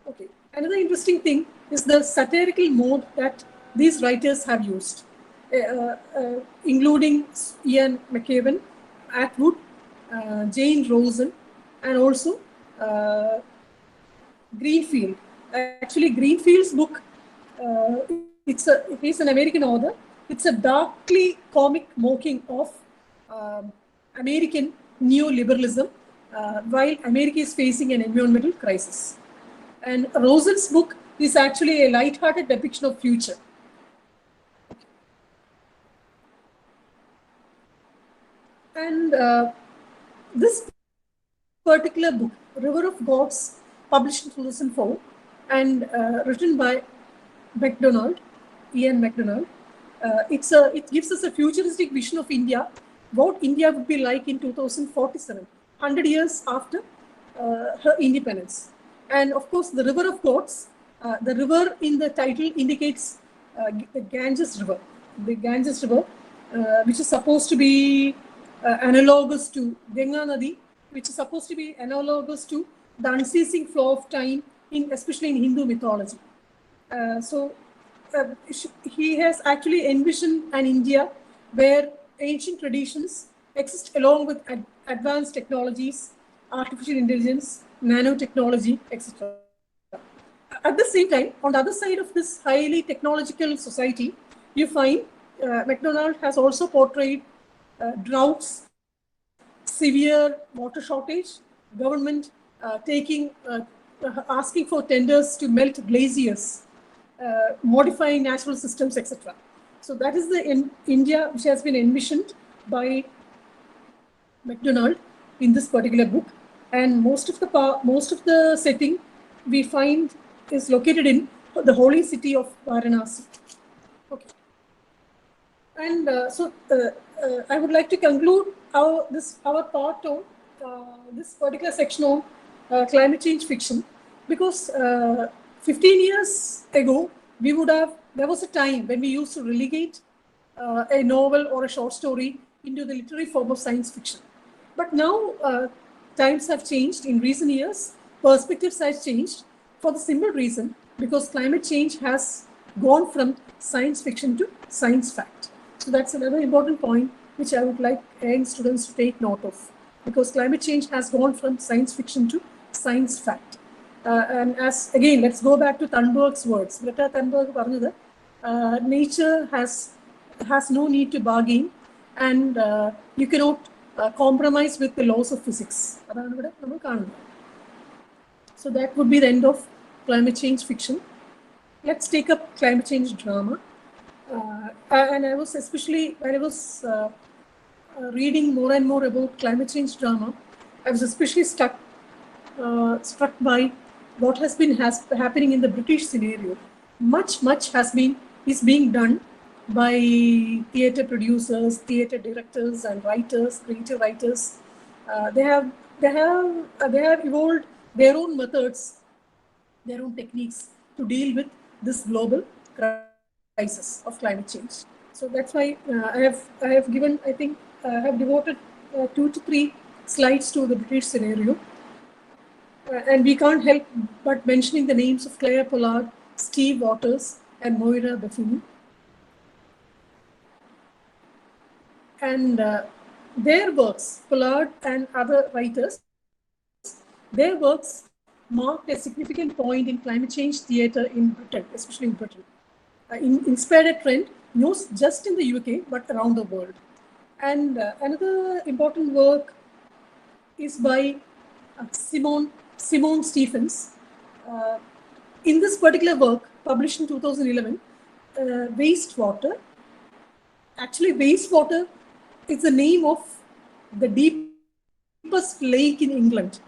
Okay. Another interesting thing is the satirical mode that these writers have used, including Ian McEwan, Atwood, Jane Rosen, and also Greenfield. Actually, Greenfield's book, he's an American author. It's a darkly comic mocking of American neoliberalism while America is facing an environmental crisis. And Rosen's book is actually a light-hearted depiction of future. And this particular book, River of Gods, published in 2004 and written by Ian MacDonald, it gives us a futuristic vision of India, what India would be like in 2047, 100 years after her independence. And of course, the River of Gods, the river in the title indicates the Ganges River. The Ganges River, which is supposed to be analogous to Ganga Nadi, which is supposed to be analogous to the unceasing flow of time, especially in Hindu mythology. He has actually envisioned an India where ancient traditions exist along with advanced technologies, artificial intelligence, nanotechnology, etc. At the same time, on the other side of this highly technological society, you find MacDonald has also portrayed droughts, severe water shortage, government asking for tenders to melt glaciers, modifying natural systems, etc. So that is the India which has been envisioned by MacDonald in this particular book, and most of the setting we find is located in the holy city of Varanasi. Okay, and I would like to conclude our part on this particular section on climate change fiction, because 15 years ago there was a time when we used to relegate a novel or a short story into the literary form of science fiction. But now times have changed in recent years, perspectives have changed for the simple reason because climate change has gone from science fiction to science fact. So that's another important point which I would like young students to take note of, because climate change has gone from science fiction to science fact. And again, let's go back to Thunberg's words. Greta Thunberg പറഞ്ഞത്, nature has no need to bargain, and you cannot compromise with the laws of physics. So that would be the end of climate change fiction. Let's take up climate change drama. And I was especially, when I was reading more and more about climate change drama, I was especially struck by what has been happening in the British scenario. Much is being done by theatre producers, theatre directors, and writers, creative writers. They have evolved their own methods, their own techniques to deal with this global crisis of climate change. So that's why I have given, I think, I have devoted 2 to 3 slides to the British scenario. And we can't help but mentioning the names of Claire Pollard, Steve Waters, and Moira Buffini. And their works, Pollard and other writers, their works marked a significant point in climate change theatre in Britain, especially in Britain. Inspired a trend not just in the UK, but around the world. And another important work is by Simone Stephens. In this particular work, published in 2011, wastewater is the name of the deepest lake in England.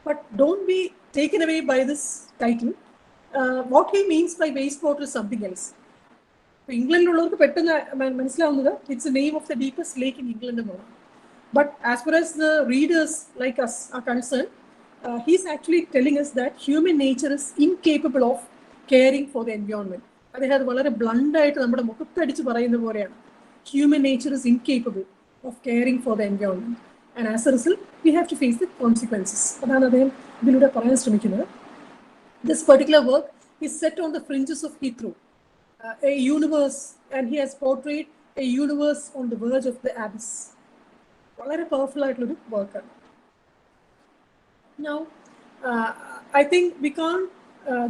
But don't be taken away by this title. What he means by wastewater is something else. England, it's the name of the deepest lake in England. But as far as the readers like us are concerned, he's actually telling us that human nature is incapable of caring for the environment. Human nature is incapable of caring for the environment. And as a result, we have to face the consequences. This particular work is set on the fringes of Heathrow, a universe, and he has portrayed a universe on the verge of the abyss. Very powerful work. Now, I think we can't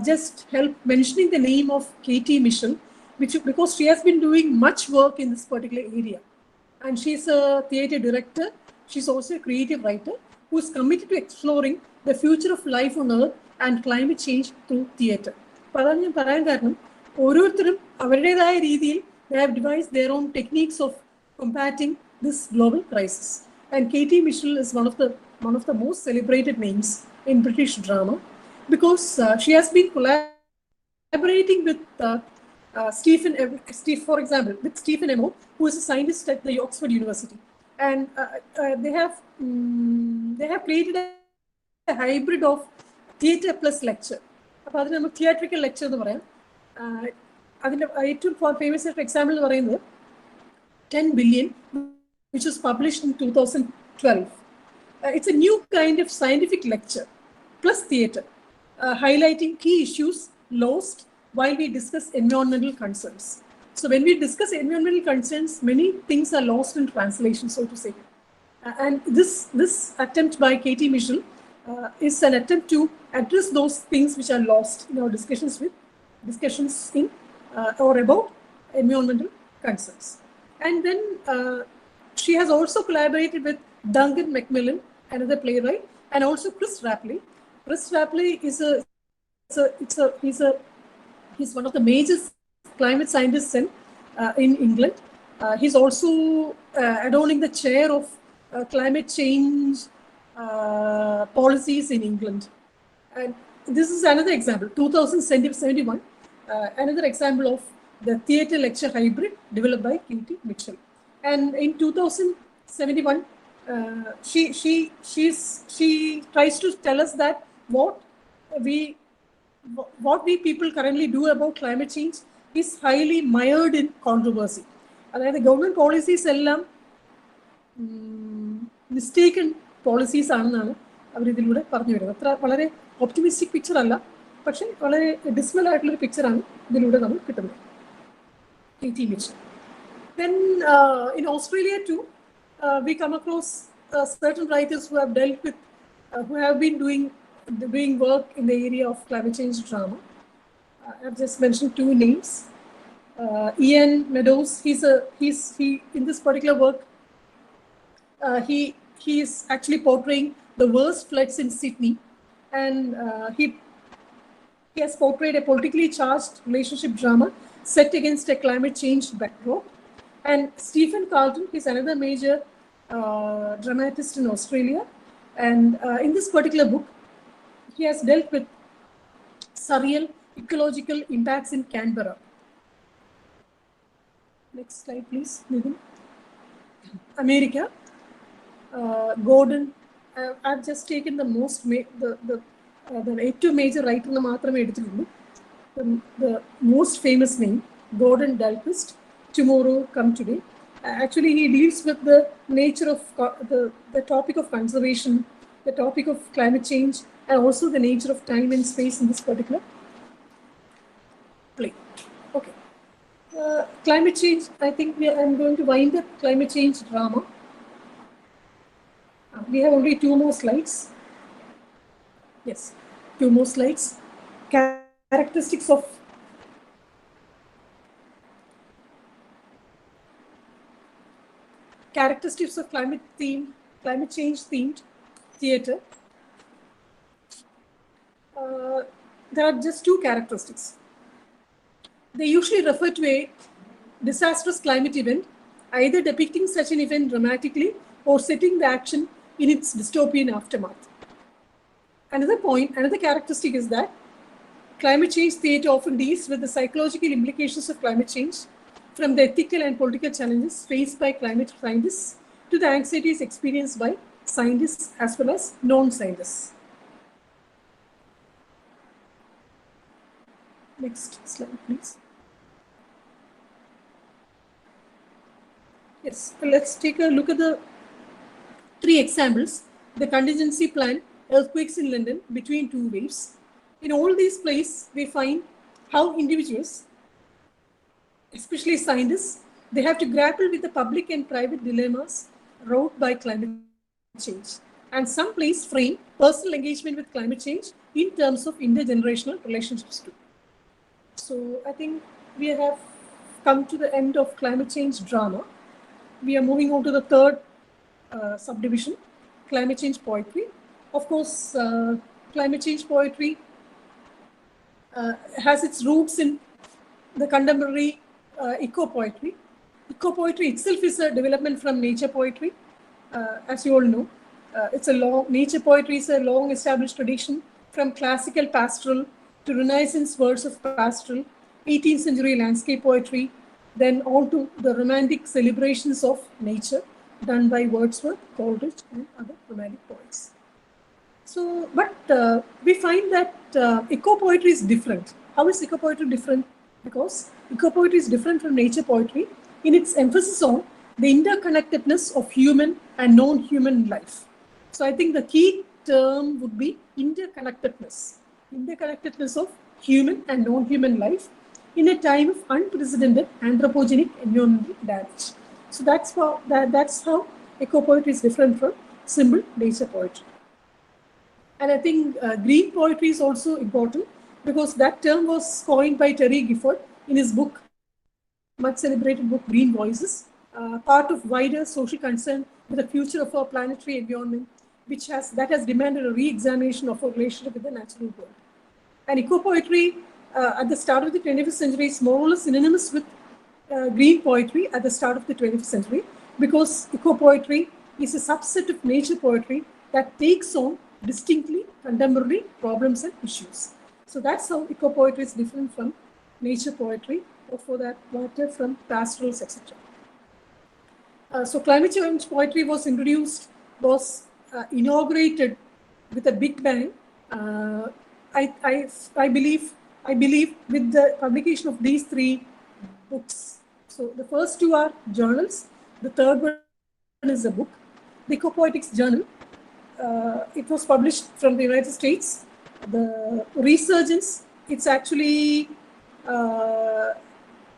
just help mentioning the name of Katie Mitchell, because she has been doing much work in this particular area. And she's a theatre director. She's also a creative writer who is committed to exploring the future of life on Earth and climate change through theatre. They have devised their own techniques of combating this global crisis. And Katie Mitchell is one of the most celebrated names in British drama, because she has been collaborating with for example, with Stephen Emo, who is a scientist at the Oxford University, and they have created a hybrid of theatre plus lecture. Theatrical lecture. Famous example 10 billion, which was published in 2012. It's a new kind of scientific lecture plus theatre, highlighting key issues lost while we discuss environmental concerns. So when we discuss environmental concerns, many things are lost in translation, so to say. And this attempt by Katie Mitchell is an attempt to address those things which are lost in our discussions in or about environmental concerns. And then she has also collaborated with Duncan Macmillan, another playwright, and also Chris Rapley. Chris Rapley he's one of the major climate scientists in England. He's also adorning the chair of climate change policies in England. And this is another example, 2071, another example of the theatre lecture hybrid developed by Katie Mitchell. And in 2071, she tries to tell us that what we people currently do about climate change is highly mired in controversy. The government policies are mistaken policies. Very optimistic picture, but very dismal picture. Then in Australia too, we come across certain writers who have dealt with, who have been doing work in the area of climate change drama. I've just mentioned 2 names. Ian Meadows, he in this particular work he is actually portraying the worst floods in Sydney, and he has portrayed a politically charged relationship drama set against a climate change backdrop. And Stephen Carlton is another major dramatist in Australia. And in this particular book, he has dealt with surreal ecological impacts in Canberra. Next slide, please, Nidhin. America. Gordon. I've just taken the most the ഏറ്റവും major writer മാത്രമേ എടുത്തിട്ടുള്ളൂ. The most famous name, Gordon Dalquist, Tomorrow Come Today. Actually, he deals with the nature of the topic of conservation, the topic of climate change, and also the nature of time and space in this particular play. Okay. Climate change, I think I'm going to wind up climate change drama. We have only 2 more slides. Yes, 2 more slides. Characteristics of climate change themed theatre. There are just 2 characteristics. They usually refer to a disastrous climate event, either depicting such an event dramatically or setting the action in its dystopian aftermath. Another characteristic is that climate change theatre often deals with the psychological implications of climate change, from the ethical and political challenges faced by climate scientists to the anxieties experienced by scientists as well as non-scientists. Next slide, please. Yes, let's take a look at the 3 examples. The contingency plan, earthquakes in London between 2 waves. In all these places, we find how individuals, especially scientists, they have to grapple with the public and private dilemmas wrought by climate change. And some plays frame personal engagement with climate change in terms of intergenerational relationships too. So I think we have come to the end of climate change drama. We are moving on to the 3rd subdivision, climate change poetry. Of course, climate change poetry has its roots in the contemporary eco-poetry. Eco-poetry itself is a development from nature poetry, as you all know. Nature poetry is a long-established tradition from classical pastoral to Renaissance verse of pastoral, 18th century landscape poetry, then on to the romantic celebrations of nature done by Wordsworth, Coleridge, and other romantic poets. So, but we find that eco-poetry is different. How is eco-poetry different? Because eco-poetry is different from nature poetry in its emphasis on the interconnectedness of human and non-human life. So I think the key term would be interconnectedness. Interconnectedness of human and non-human life in a time of unprecedented anthropogenic environmental damage. So that's how eco-poetry is different from simple nature poetry. And I think green poetry is also important because that term was coined by Terry Gifford in his book, much celebrated book, Green Voices, part of wider social concern with the future of our planetary environment, that has demanded a re-examination of our relationship with the natural world. And eco-poetry at the start of the 21st century is more or less synonymous with green poetry at the start of the 21st century, because eco-poetry is a subset of nature poetry that takes on distinctly contemporary problems and issues. So that's how eco-poetry is different from nature poetry, or for that matter from pastorals, etc. So climate change poetry was inaugurated with a big bang. I believe with the publication of these 3 books. So the first 2 are journals. The 3rd one is a book, the Eco-Poetics Journal. It was published from the United States. The resurgence, it's actually,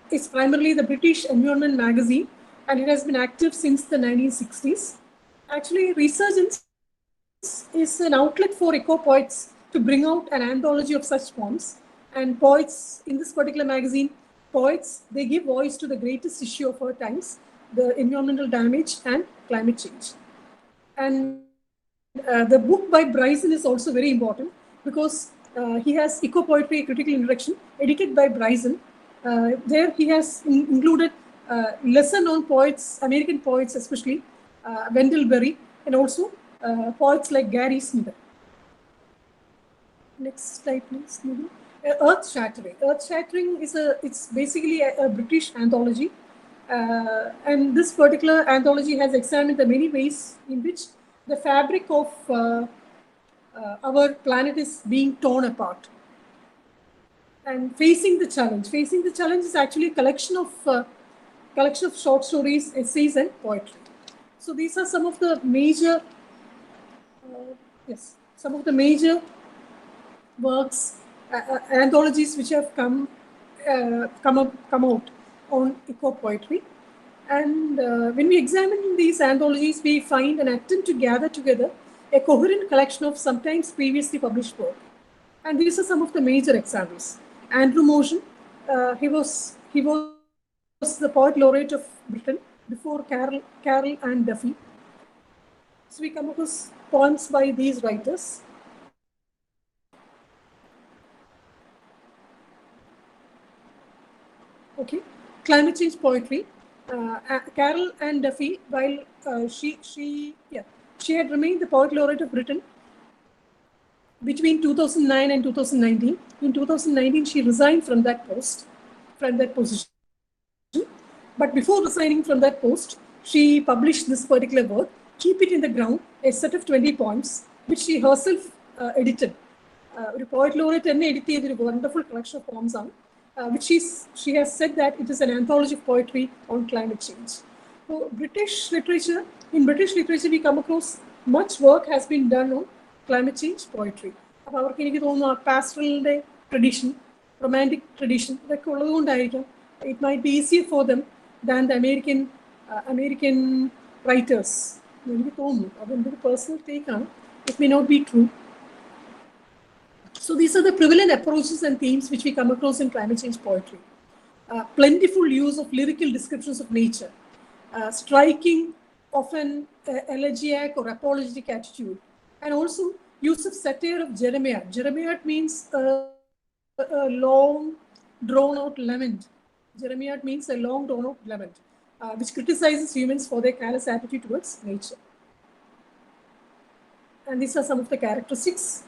it's primarily the British Environment magazine, and it has been active since the 1960s. Actually, Resurgence is an outlet for eco-poets to bring out an anthology of such poems. And poets in this particular magazine, they give voice to the greatest issue of our times, the environmental damage and climate change. And the book by Bryson is also very important because he has Eco Poetry, a Critical Introduction, edited by Bryson. There he has included lesser known poets, American poets especially, Wendell Berry, and also poets like Gary Smith. Next slide, please. Earth Shattering. Earth Shattering is it's basically a British anthology. And this particular anthology has examined the many ways in which the fabric of our planet is being torn apart. And Facing the Challenge. Facing the Challenge is actually a collection of short stories, essays, and poetry. So these are some of the major, works, anthologies which have come out on eco poetry. And when we examine these anthologies, we find an attempt to gather together a coherent collection of sometimes previously published work. And these are some of the major examples. Andrew Motion, he was the poet laureate of Britain before Carroll and Duffy. So we come across poems by these writers. Okay, climate change poetry. Carroll and Duffy, while she had remained the poet laureate of Britain between 2009 and 2019. In 2019, she resigned from that position. But before resigning from that post, she published this particular work, Keep It in the Ground, a set of 20 poems, which she herself edited. A poet laureate edited a wonderful collection of poems on, which she has said that it is an anthology of poetry on climate change. So in British literature, we come across much work has been done on climate change poetry. Pastoral tradition, romantic tradition, it might be easier for them than the American writers. Personal take on it may not be true. So these are the prevalent approaches and themes which we come across in climate change poetry. Plentiful use of lyrical descriptions of nature, striking of an elegiac or apologetic attitude, and also use of satire of Jeremiah. Jeremiah means a long drawn-out lament. Jeremiah means a long drawn-out lament, which criticizes humans for their careless attitude towards nature. And these are some of the characteristics.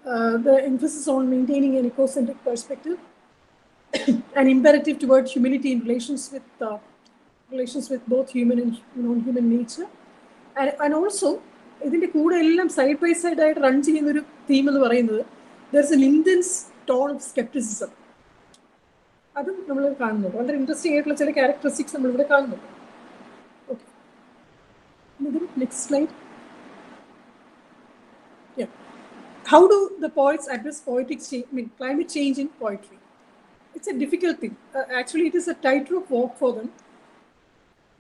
The emphasis on maintaining an ecocentric perspective, an imperative toward humility in relations with both human and non-human nature, and also ഇതിന്റെ കൂടെ എല്ലാം side by side ആയിട്ട് run ചെയ്യുന്ന ഒരു theme എന്ന് പറയുന്നത് there's an intense tone of skepticism. അതും നമ്മൾ കാണുന്നുണ്ട്. വളരെ ഇൻട്രസ്റ്റിംഗ് ആയിട്ടുള്ള ചില ക്യാരക്ടറിസ്റ്റിക്സ് നമ്മളിവിടെ കാണുന്നുണ്ട്. Okay, next slide. How do the poets address climate change in poetry? It's a difficult thing. Actually, it is a tightrope walk for them.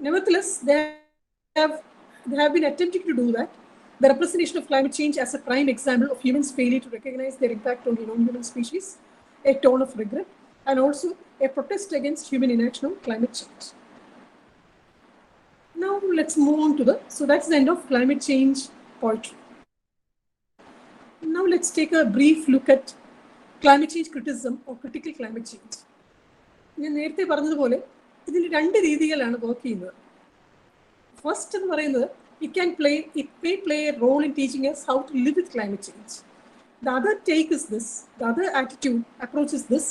Nevertheless, they have been attempting to do that. The representation of climate change as a prime example of humans' failure to recognize their impact on the non-human species, a tone of regret, and also a protest against human inaction on climate change. Now, let's move on to so that's the end of climate change poetry. Now let's take a brief look at climate change criticism or critical climate change. ഞാൻ നേരത്തെ പറഞ്ഞതുപോലെ ഇതിന് രണ്ട് രീതികളാണ് work ചെയ്യുന്നത്. First എന്ന് പറയുന്നത് it may play a role in teaching us how to live with climate change. The other take is this. The other approach is this.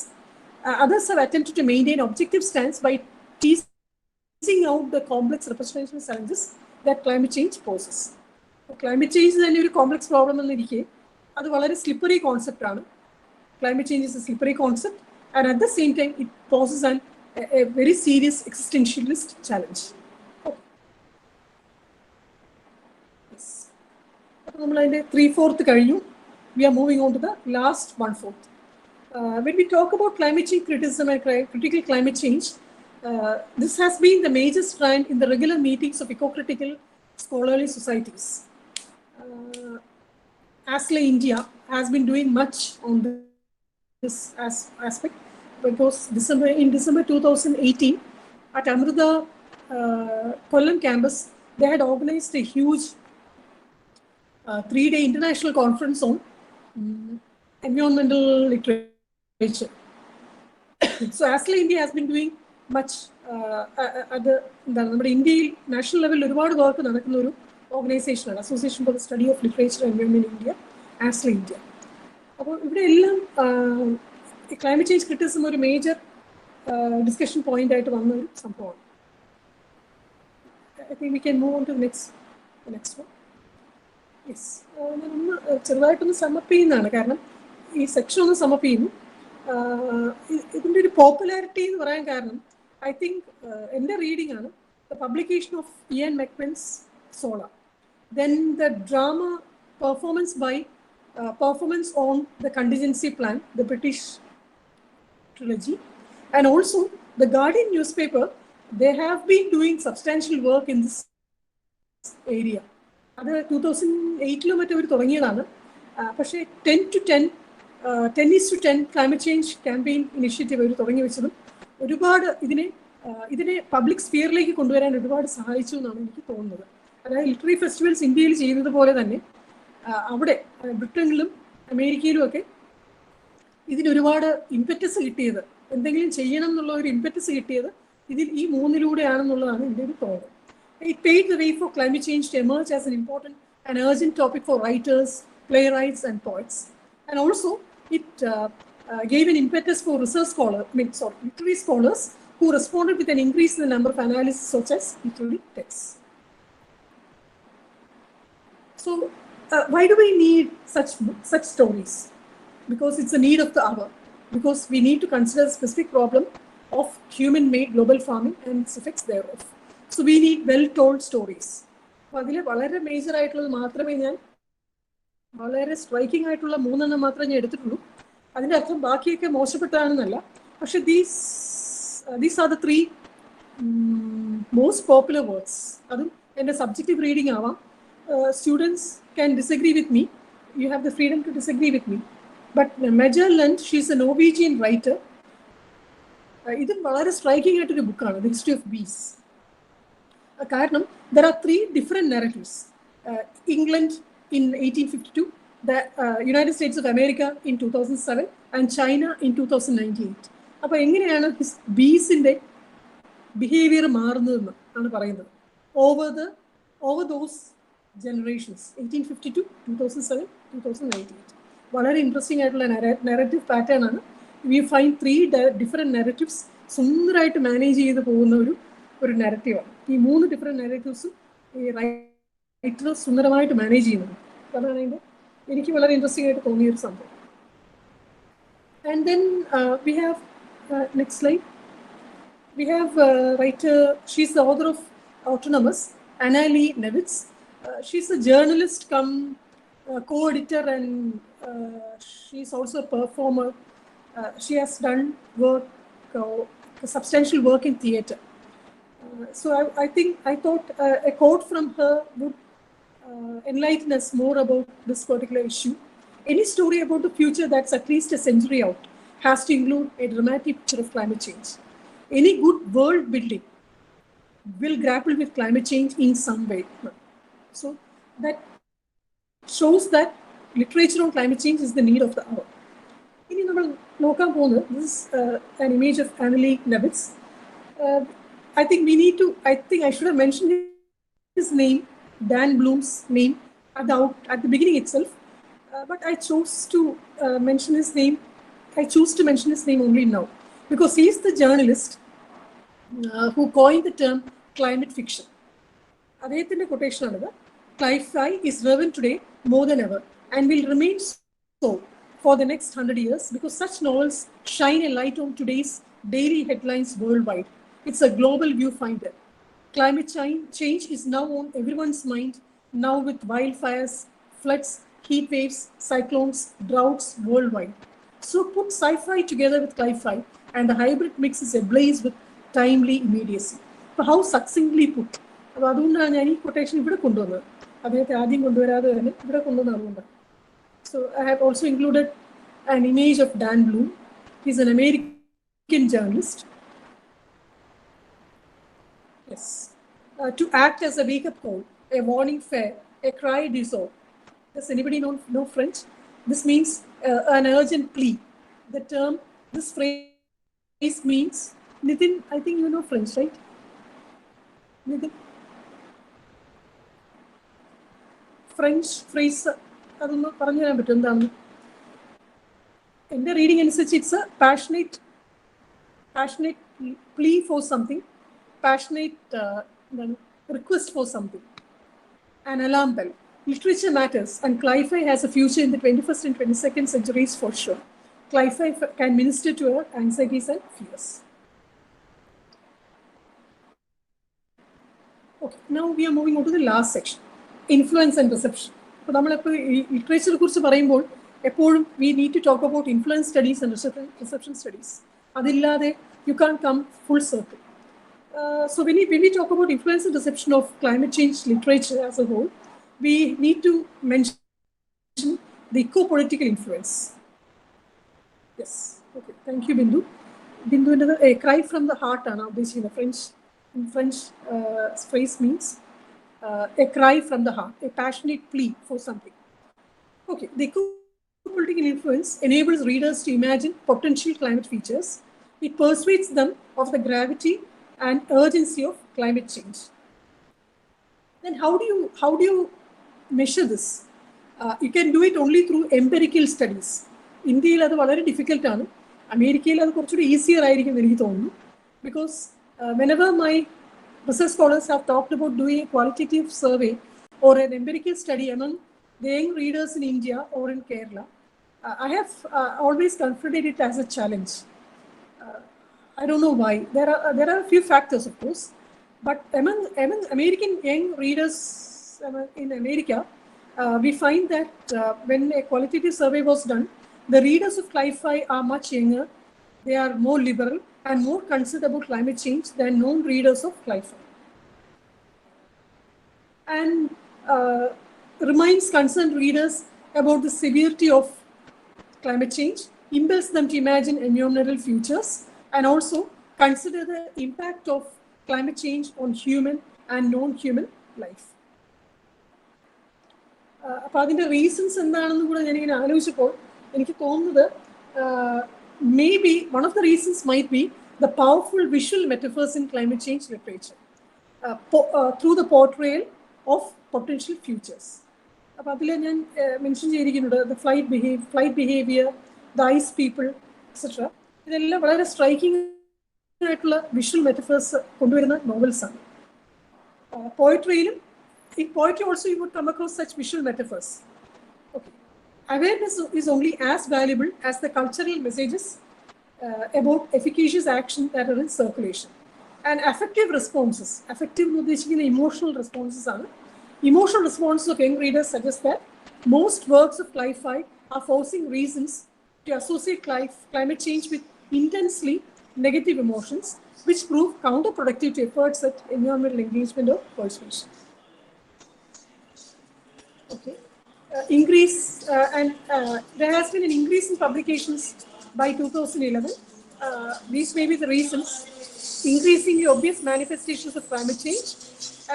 Others have attempted to maintain objective stance by teasing out the complex representational challenges that climate change poses. Climate change തന്നെ ഒരു complex problem എന്നിരിക്കെ അത് വളരെ slippery concept ആണ്. Climate change is a slippery concept, and at the same time, it poses a very serious existentialist challenge. Yes. 3/4 കഴിഞ്ഞു. We are moving on to the last 1/4. When we talk about climate change criticism and critical climate change, this has been the major strand in the regular meetings of eco-critical scholarly societies. ASLE India has been doing much on this aspect because in December 2018 at Amrita Kollam campus, they had organized a huge 3-day international conference on environmental literature. So ASLA India has been doing much at the Indian national level ഒരുപാട് work നടക്കുന്ന ഒരു ഓർഗനൈസേഷനാണ് Association for the Study of Literature and Environment in India, ASLA India. അപ്പോൾ ഇവിടെ എല്ലാം climate change criticism ഒരു major discussion point ആയിട്ട് വന്ന ഒരു സംഭവമാണ്. I think we can move on to the next one. Yes, ഞാനൊന്ന് ചെറുതായിട്ടൊന്ന് സമപ്പ് ചെയ്യുന്നതാണ്, കാരണം ഈ സെക്ഷൻ ഒന്ന് സമപ്പ് ചെയ്യുന്നു. ഇതിൻ്റെ ഒരു പോപ്പുലാരിറ്റി എന്ന് പറയാൻ കാരണം ഐ തിങ്ക് എൻ്റെ റീഡിംഗ് ആണ് the publication of Ian McEwan's Solar, then the drama performance on the contingency plan, the British trilogy, and also the Guardian newspaper. They have been doing substantial work in this area. അത് 2008 മറ്റോ അവർ തുടങ്ങിയതാണ്. പക്ഷേ 10:10 climate change campaign initiative അവർ തുടങ്ങി വെച്ചതും ഒരുപാട് ഇതിനെ public സ്ഫിയറിലേക്ക് കൊണ്ടുവരാൻ ഒരുപാട് സഹായിച്ചു എന്നാണ് എനിക്ക് തോന്നുന്നത്. അതായത് ലിറ്റററി ഫെസ്റ്റിവൽസ് ഇന്ത്യയിൽ ചെയ്യുന്നത് പോലെ തന്നെ അവിടെ ബ്രിട്ടനിലും അമേരിക്കയിലും ഒക്കെ ഇതിനൊരുപാട് ഇംപെറ്റസ് കിട്ടിയത്, എന്തെങ്കിലും ചെയ്യണം എന്നുള്ള ഒരു ഇംപെറ്റസ് കിട്ടിയത് ഈ മൂന്നിലൂടെയാണെന്നുള്ളതാണ് എൻ്റെ ഒരു തോന്നൽ. It paved the way for climate change to emerge as an important and urgent topic for writers, playwrights, and poets. And also, it gave an impetus for literary scholars who responded with an increase in the number of analyses such as literary texts. So, why do we need such stories? Because it's a need of the hour. Because we need to consider the specific problem of human-made global farming and its effects thereof. So we need well-told stories. അപ്പോൾ അതിൽ വളരെ major ആയിട്ടുള്ളത് മാത്രമേ ഞാൻ വളരെ striking ആയിട്ടുള്ള 3 മാത്രമേ ഞാൻ എടുത്തിട്ടുള്ളൂ. അതിൻ്റെ അർത്ഥം ബാക്കിയൊക്കെ മോശപ്പെട്ടാണെന്നല്ല, പക്ഷെ these are the 3 most popular words. അതും എൻ്റെ സബ്ജക്റ്റീവ് റീഡിംഗ് ആവാം. Students can disagree with me, you have the freedom to disagree with me. But Maja Lunde, she is a Norwegian writer. ഇതും വളരെ സ്ട്രൈക്കിംഗ് ആയിട്ടൊരു ബുക്കാണ്, ദ ഹിസ്റ്ററി ഓഫ് ബീസ്. കാരണം there are 3 different narratives. England in 1852, the United States of America in 2007, and China in 2098. അപ്പോൾ എങ്ങനെയാണ് ബീസിൻ്റെ behaviour മാറുന്നതെന്ന് ആണ് പറയുന്നത് over those generations, 1852, 2007, 2098. വളരെ ഇൻട്രസ്റ്റിംഗ് ആയിട്ടുള്ള നെറേറ്റീവ് പാറ്റേൺ ആണ്. വി ഫൈൻഡ് 3 ഡിഫറെൻറ്റ് നെറേറ്റീവ്സ് സുന്ദരമായിട്ട് മാനേജ് ചെയ്ത് പോകുന്ന ഒരു നെറേറ്റീവാണ്. ഈ 3 ഡിഫറെൻറ്റ് നെറേറ്റീവ്സും ഈ റൈറ്റർ സുന്ദരമായിട്ട് മാനേജ് ചെയ്യുന്നത്. അതാണ് അതിൻ്റെ എനിക്ക് വളരെ ഇൻട്രസ്റ്റിംഗ് ആയിട്ട് തോന്നിയൊരു സംഭവം. And then we have next slide. We have writer, she's the author of Autonomous, Annalee Nevitz. She's a journalist come co-editor, and she's also a performer. She has done work, substantial work in theatre. So I thought a quote from her would enlighten us more about this particular issue. Any story about the future that's at least a century out has to include a dramatic picture of climate change. Any good world building will grapple with climate change in some way. So that shows that literature on climate change is the need of the hour. ഇനി നമ്മൾ നോക്കാൻ പോകുന്നത്, this is an image of Annalee Nevitz. I think I should have mentioned his name, Dan Bloom's name, at the beginning itself. But I chose to mention his name. I choose to mention his name only now because he is the journalist who coined the term climate fiction. അദ്ദേഹത്തിൻ്റെ quotation ആണിത്. Sci-fi is relevant today more than ever and will remain so for the next 100 years because such novels shine a light on today's daily headlines worldwide. It's a global viewfinder. Climate change is now on everyone's mind, now with wildfires, floods, heat waves, cyclones, droughts worldwide. So put sci-fi together with cli-fi and the hybrid mix is ablaze with timely immediacy. But how succinctly put? അപ്പോൾ അതുകൊണ്ടാണ് ഞാൻ ഈ quotation ഇവിടെ കൊണ്ടുവന്നത്. അദ്ദേഹത്തെ ആദ്യം കൊണ്ടുവരാതെ തന്നെ ഇവിടെ കൊണ്ടുവന്നത് അതുകൊണ്ടാണ്. So I have also included an image of Dan Bloom. He's an American journalist. Yes. to act as a wake-up call, a warning fare, a cry d'oiseau. Does anybody know French? This means an urgent plea. The term, this phrase means, Nitin, I think you know French, right? Nitin? French phrase, അതൊന്ന് പറഞ്ഞു തരാൻ പറ്റും എന്താണ്? എൻ്റെ reading അനുസരിച്ച് it's A passionate plea for something, passionate request for something, an alarm bell. Literature matters, and Cli-Fi has a future in the 21st and 22nd centuries for sure. Cli-Fi can minister to our anxieties and fears. Okay, now we are moving on to the last section, influence and reception. So, literature കുറിച്ച് പറയുമ്പോൾ എപ്പോഴും we need to talk about influence studies and reception studies. അതില്ലാതെ you can't come full circle. So when we talk about influence and reception of climate change literature as a whole, we need to mention the eco-political influence. Yes, okay, thank you, Bindu. Bindu, a cry from the heart, basically in French phrase means a cry from the heart, a passionate plea for something. Okay, the eco-political influence enables readers to imagine potential climate features. It persuades them of the gravity and urgency of climate change. Then how do you measure this? You can do it only through empirical studies. India is very difficult. America is easier because whenever my research scholars have talked about doing a qualitative survey or an empirical study among the young readers in India or in Kerala, I have always considered it as a challenge. I don't know why. There are a few factors, of course, but among American young readers in America, we find that when a qualitative survey was done, the readers of Cli-Fi are much younger, they are more liberal and more concerned about climate change than non-readers of Cli-Fi. And reminds concerned readers about the severity of climate change, impels them to imagine environmental futures, and also consider the impact of climate change on human and non-human life. അപ്പോൾ അതിൻ്റെ reasons എന്താണെന്ന് കൂടെ ഞാനിങ്ങനെ ആലോചിച്ചപ്പോൾ എനിക്ക് തോന്നുന്നത് maybe one of the reasons might be the powerful visual metaphors in climate change literature through the portrayal of potential futures. അപ്പോൾ അതിൽ ഞാൻ mention ചെയ്തിരിക്കുന്നുണ്ട് the flight behavior, the ice people, etc. ഇതെല്ലാം വളരെ സ്ട്രൈക്കിംഗ് ആയിട്ടുള്ള വിഷ്വൽ മെറ്റഫേഴ്സ് കൊണ്ടുവരുന്ന നോവൽസാണ്. പോയട്രിയിലും in poetry also you would come across such visual metaphors. Okay. Awareness is only as valuable as the cultural messages about efficacious action that are in circulation. And affective responses, affective emotional responses are. Emotional responses of young readers suggest that most works of Cli-Fi are forcing reasons to associate climate change with intensely negative emotions, which prove counterproductive to efforts at environmental engagement or persuasion. Okay. There has been an increase in publications by 2011. These may be the reasons: increasingly obvious manifestations of climate change,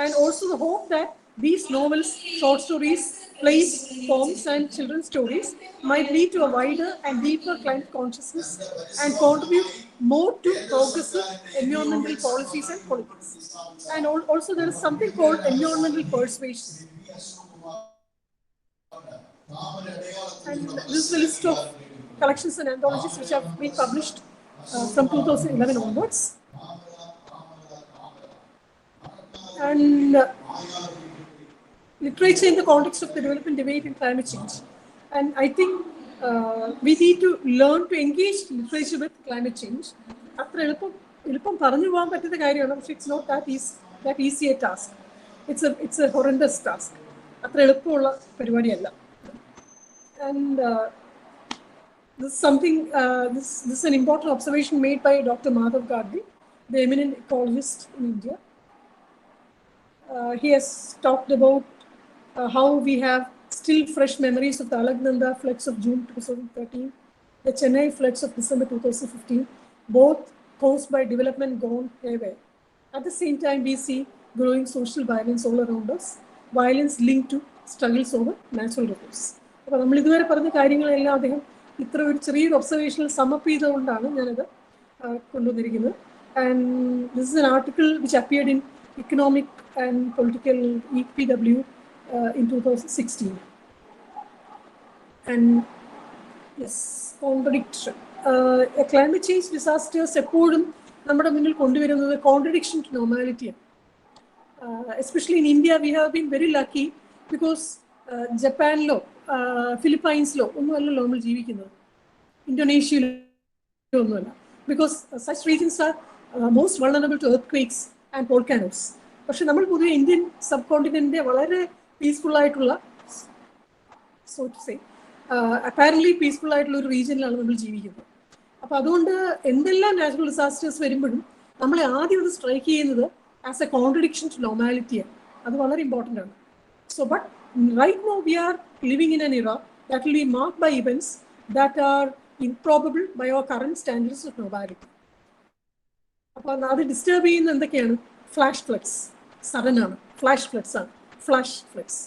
and also the hope that these novels, short stories, plays, poems, and children's stories might lead to a wider and deeper climate consciousness and contribute more to progressive environmental policies and politics. And also there is something called environmental persuasion. And this is a list of collections and anthologies which have been published from 2011 onwards. And literature in the context of the development debate in climate change. And I think we need to learn to engage literature with climate change. It's not that easy a task. It's a horrendous task. And this is something, this is an important observation made by Dr. Madhav Gadgil, the eminent ecologist in India. He has talked about how we have still fresh memories of the Alappuzha floods of June 2013, the Chennai floods of December 2015, both caused by development gone haywire. At the same time, we see growing social violence all around us, violence linked to struggles over natural resources. അപ്പോൾ നമ്മൾ ഇതുവരെ പറഞ്ഞ കാര്യങ്ങളെല്ലാം അദ്ദേഹം ഇത്ര ഒരു ചെറിയൊരു ഒബ്സർവേഷനിൽ sum up ചെയ്തുകൊണ്ടാണ് ഞാനത് കൊണ്ടുവന്നിരിക്കുന്നത്. And this is an article which appeared in economic and political EPW in 2016. And yes, contradiction. Climate change disasters എപ്പോഴും നമ്മുടെ മുന്നിൽ കൊണ്ടുവരുന്നത് കോൺട്രഡിക്ഷൻ ടു നോർമാലിറ്റിയാണ്. Especially in India, we have been very lucky because ജപ്പാനിലോ ഫിലിപ്പൈൻസിലോ ഒന്നുമല്ലല്ലോ നമ്മൾ ജീവിക്കുന്നത്, ഇന്തോനേഷ്യയിലോ ഒന്നുമല്ല. Because such regions are most vulnerable to earthquakes and volcanoes. പക്ഷെ നമ്മൾ പൊതുവെ ഇന്ത്യൻ സബ് കോണ്ടിനെന്റിന്റെ വളരെ പീസ്ഫുൾ ആയിട്ടുള്ള, so to say apparently peaceful ആയിട്ടുള്ള ഒരു റീജിയനിലാണ് നമ്മൾ ജീവിക്കുന്നത്. അപ്പോൾ അതുകൊണ്ട് എന്തെല്ലാം നാച്ചുറൽ ഡിസാസ്റ്റേഴ്സ് വരുമ്പോഴും നമ്മളെ ആദ്യം അത് സ്ട്രൈക്ക് ചെയ്യുന്നത് ആസ് എ കോൺട്രഡിക്ഷൻ ടു നോർമാലിറ്റിയാണ്. അത് വളരെ ഇമ്പോർട്ടൻ്റ് ആണ്. So but right now we are living in an era that will be marked by events that are improbable by our current standards of normality. അപ്പോൾ അത് disturb ചെയ്യുന്ന എന്തൊക്കെയാണ്? Flash floods, sudden ആണ്. Flash floods ആണ്. Flash floods,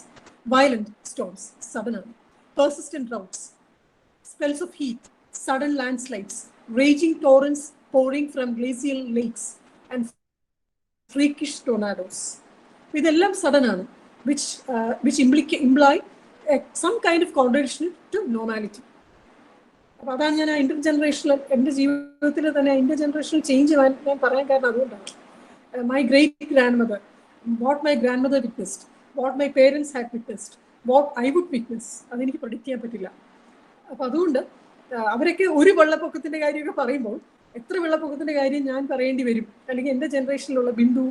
violent storms, sudden ആണ്. Persistent droughts, spells of heat, sudden landslides, raging torrents pouring from glacial lakes, and freakish tornadoes. ഇതെല്ലാം sudden ആണ്, which imply some kind of contradiction to normality. അപ്പോൾ അതാണ് ഞാൻ ഇന്റർജനറേഷണൽ, എൻ്റെ ജീവിതത്തിൽ തന്നെ ഇന്റർജനറേഷണൽ ചേഞ്ച് ഞാൻ പറയാൻ കാരണം അതുകൊണ്ടാണ്. My great grandmother, what my grandmother witnessed, what my parents had witnessed, what I would witness, അതെനിക്ക് പ്രഡിക്റ്റ് ചെയ്യാൻ പറ്റില്ല. അപ്പോൾ അതുകൊണ്ട് അവരൊക്കെ ഒരു വെള്ളപ്പൊക്കത്തിൻ്റെ കാര്യമൊക്കെ പറയുമ്പോൾ എത്ര വെള്ളപ്പൊക്കത്തിൻ്റെ കാര്യം ഞാൻ പറയേണ്ടി വരും, അല്ലെങ്കിൽ എൻ്റെ ജനറേഷനിലുള്ള ബിന്ദു,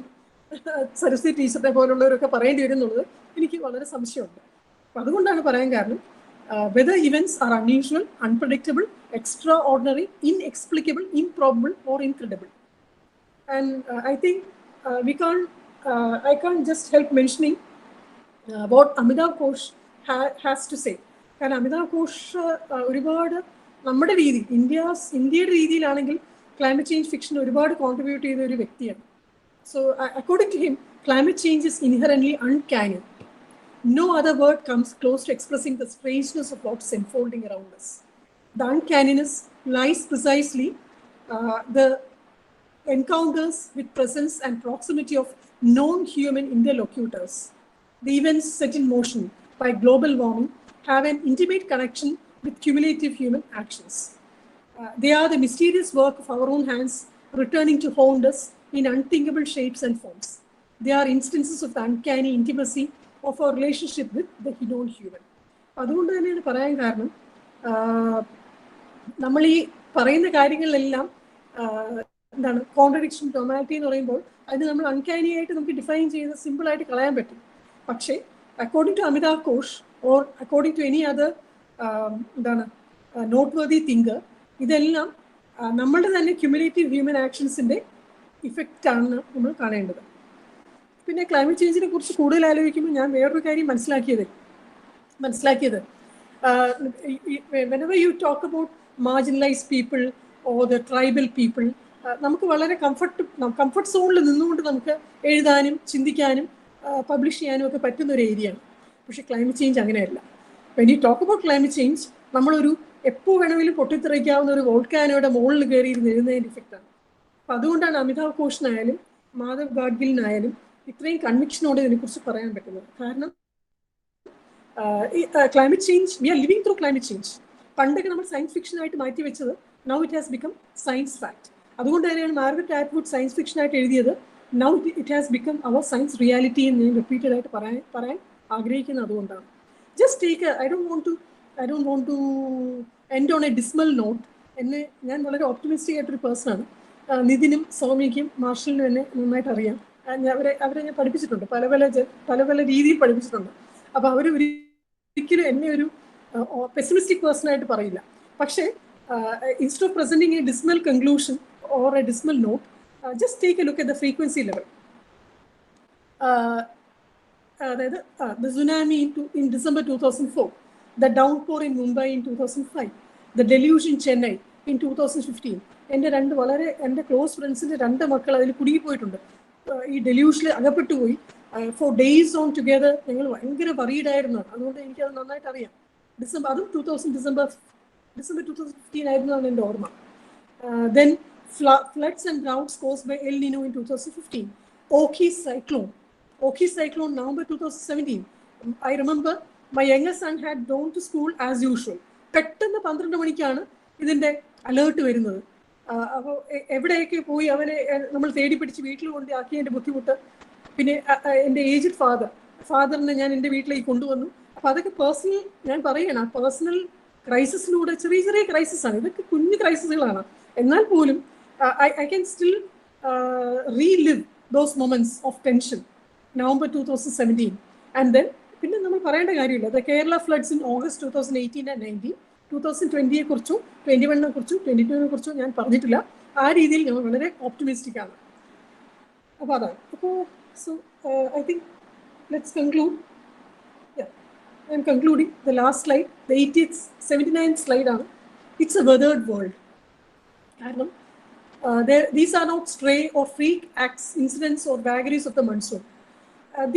സരസ്വതി ടീച്ചറിനെ പോലുള്ളവരൊക്കെ പറയേണ്ടി വരും എന്നുള്ളത് എനിക്ക് വളരെ സംശയമുണ്ട്. അപ്പം അതുകൊണ്ടാണ് പറയാൻ കാരണം, whether events R unusual, unpredictable, extra ordinary, inexplicable, improbable or incredible. And I think I can't just help mentioning what Amitav Ghosh has to say. കാരണം അമിതാവ് ഘോഷ് ഒരുപാട് നമ്മുടെ രീതി, ഇന്ത്യയുടെ രീതിയിലാണെങ്കിൽ ക്ലൈമറ്റ് ചേഞ്ച് ഫിക്ഷൻ ഒരുപാട് കോൺട്രിബ്യൂട്ട് ചെയ്ത ഒരു വ്യക്തിയാണ്. So according to him, climate change is inherently uncanny. No other word comes close to expressing the strangeness of what's unfolding around us. The uncanniness lies precisely the encounters with presence and proximity of non-human interlocutors. The events set in motion by global warming have an intimate connection with cumulative human actions. They are the mysterious work of our own hands, returning to haunt us in unthinkable shapes and forms. They are instances of the uncanny intimacy of our relationship with the non-human. അതുകൊണ്ട് തന്നെയാണ് പറയാൻ കാരണം, നമ്മൾ ഈ പറയുന്ന കാര്യങ്ങളിലെല്ലാം എന്താണ് contradiction, ടൊമാലിറ്റി എന്ന് പറയുമ്പോൾ അതിന് നമ്മൾ അൺകാനി ആയിട്ട് നമുക്ക് ഡിഫൈൻ ചെയ്ത് സിമ്പിളായിട്ട് കളയാൻ പറ്റും. പക്ഷേ according to Amitav Ghosh or according to any other noteworthy thinker, ഇതെല്ലാം നമ്മളുടെ തന്നെ ക്യുമുലേറ്റീവ് ഹ്യൂമൻ ആക്ഷൻസിൻ്റെ ഇഫക്റ്റ് ആണ് നമ്മൾ കാണേണ്ടത്. പിന്നെ ക്ലൈമറ്റ് ചേഞ്ചിനെ കുറിച്ച് കൂടുതൽ ആലോചിക്കുമ്പോൾ ഞാൻ വേറൊരു കാര്യം മനസ്സിലാക്കിയത് whenever you talk about marginalized people or the tribal people, നമുക്ക് വളരെ കംഫർട്ട് സോണിൽ നിന്നുകൊണ്ട് നമുക്ക് എഴുതാനും ചിന്തിക്കാനും പബ്ലിഷ് ചെയ്യാനും ഒക്കെ പറ്റുന്ന ഒരു ഏരിയയാണ്. പക്ഷേ ക്ലൈമറ്റ് ചേഞ്ച് അങ്ങനെയല്ല. When you talk about climate change, നമ്മളൊരു എപ്പോൾ വേണമെങ്കിലും പൊട്ടിത്തെറിക്കാവുന്ന ഒരു വോൾക്കാനോയുടെ മുകളിൽ കയറി എഴുതുന്നതിൻ്റെ ഇഫക്റ്റാണ്. അപ്പം അതുകൊണ്ടാണ് അമിതാവ് ഘോഷിനായാലും മാധവ് ഗാഡ്ഗിലിനായാലും ഇത്രയും കൺവിക്ഷനോടെ ഇതിനെക്കുറിച്ച് പറയാൻ പറ്റുന്നത്. കാരണം climate change, we are living through climate change. പണ്ടൊക്കെ നമ്മൾ സയൻസ് ഫിക്ഷനായിട്ട് മാറ്റി വെച്ചത്, now it has become science fact. അതുകൊണ്ട് തന്നെയാണ് മാർഗരറ്റ് ആറ്റ്വുഡ് സയൻസ് ഫിക്ഷനായിട്ട് എഴുതിയത്, now it has become our science reality എന്ന് ഞാൻ റിപ്പീറ്റഡ് ആയിട്ട് പറയാൻ ആഗ്രഹിക്കുന്നത് അതുകൊണ്ടാണ്. Just take I don't want to end on a dismal note. ഞാൻ വളരെ ഓപ്റ്റിമിസ്റ്റിക് ആയിട്ടൊരു പേഴ്സണാണ്. നിതിനും സൗമ്യയ്ക്കും മാർഷലിനും എന്നെ നന്നായിട്ട് അറിയാം. അവരെ ഞാൻ പഠിപ്പിച്ചിട്ടുണ്ട്, പല പല രീതിയിൽ പഠിപ്പിച്ചിട്ടുണ്ട്. അപ്പോൾ അവർ ഒരിക്കലും എന്നെ ഒരു പെസിമിസ്റ്റിക് പേഴ്സണായിട്ട് പറയില്ല. പക്ഷേ instead of presenting a dismal conclusion or a dismal note, just take a look at the frequency level. The tsunami in December 2004, the downpour in Mumbai in 2005, the deluge in Chennai in 2015. എൻ്റെ close ഫ്രണ്ട്സിൻ്റെ 2 മക്കൾ അതിൽ കുടുങ്ങിപ്പോയിട്ടുണ്ട്. ഈ ഡെല്യൂഷനിൽ അകപ്പെട്ടു പോയി. Four days on together ഞങ്ങൾ ഭയങ്കര worried ആയിരുന്നു. അതുകൊണ്ട് എനിക്കത് നന്നായിട്ട് അറിയാം. അതും ഡിസംബർ 2015 ആയിരുന്നാണ് എൻ്റെ ഓർമ്മ. Then floods and droughts caused by El Nino in 2015. Oki cyclone November 2017. I remember my younger son had gone to school as usual. പെട്ടെന്ന് 12 മണിക്കാണ് ഇതിൻ്റെ അലേർട്ട് വരുന്നത്. അപ്പോൾ എവിടെയൊക്കെ പോയി അവനെ നമ്മൾ തേടി പിടിച്ച് വീട്ടിൽ കൊണ്ട് ആക്കിയതിൻ്റെ ബുദ്ധിമുട്ട്. പിന്നെ എൻ്റെ ഏജ്ഡ് ഫാദറിനെ ഞാൻ എൻ്റെ വീട്ടിലേക്ക് കൊണ്ടുവന്നു. അപ്പോൾ അതൊക്കെ പേഴ്സണൽ, ഞാൻ പറയുകയാണ്, ആ പേഴ്സണൽ ക്രൈസിസിലൂടെ, ചെറിയ ചെറിയ ക്രൈസിസ് ആണ് ഇതൊക്കെ, കുഞ്ഞു ക്രൈസിസുകളാണ്. എന്നാൽ പോലും I can still relive those moments of tension. November 2017. And then പിന്നെ നമ്മൾ പറയേണ്ട കാര്യമില്ല, the Kerala floods in August 2018 and 19. 2020യെ കുറിച്ചും 21നെ കുറിച്ചും 22നെ കുറിച്ചും ഞാൻ പറഞ്ഞിട്ടില്ല. ആ രീതിയിൽ ഞങ്ങൾ വളരെ ഓപ്റ്റിമിസ്റ്റിക് ആണ്. അപ്പോൾ അതാണ്. അപ്പോൾ I think let's conclude. Yeah, I'm concluding. The last slide, the 79th slide ആണ്. It's a weathered world. കാരണം these are not stray or freak acts, incidents or vagaries of the monsoon.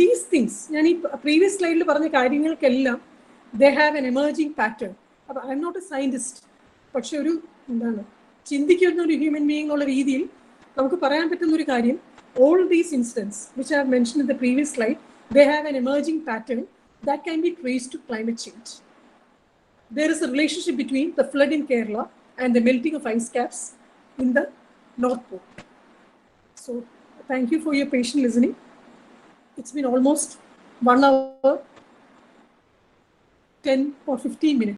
These things, ഞാൻ ഈ previous സ്ലൈഡിൽ പറഞ്ഞ കാര്യങ്ങൾക്കെല്ലാം they have an emerging pattern. അപ്പോൾ I'm not a scientist, പക്ഷെ ഒരു എന്താണ് ചിന്തിക്കുന്ന ഒരു ഹ്യൂമൻ ബീയിങ് എന്നുള്ള രീതിയിൽ നമുക്ക് പറയാൻ പറ്റുന്ന ഒരു കാര്യം, all these incidents which I have mentioned in the previous slide, they have an emerging pattern that can be traced to climate change. There is a relationship between the flood in Kerala and the melting of ice caps in the North Pole. So thank you for your patient listening. It's been almost 1 hour, 10 or 15 minutes.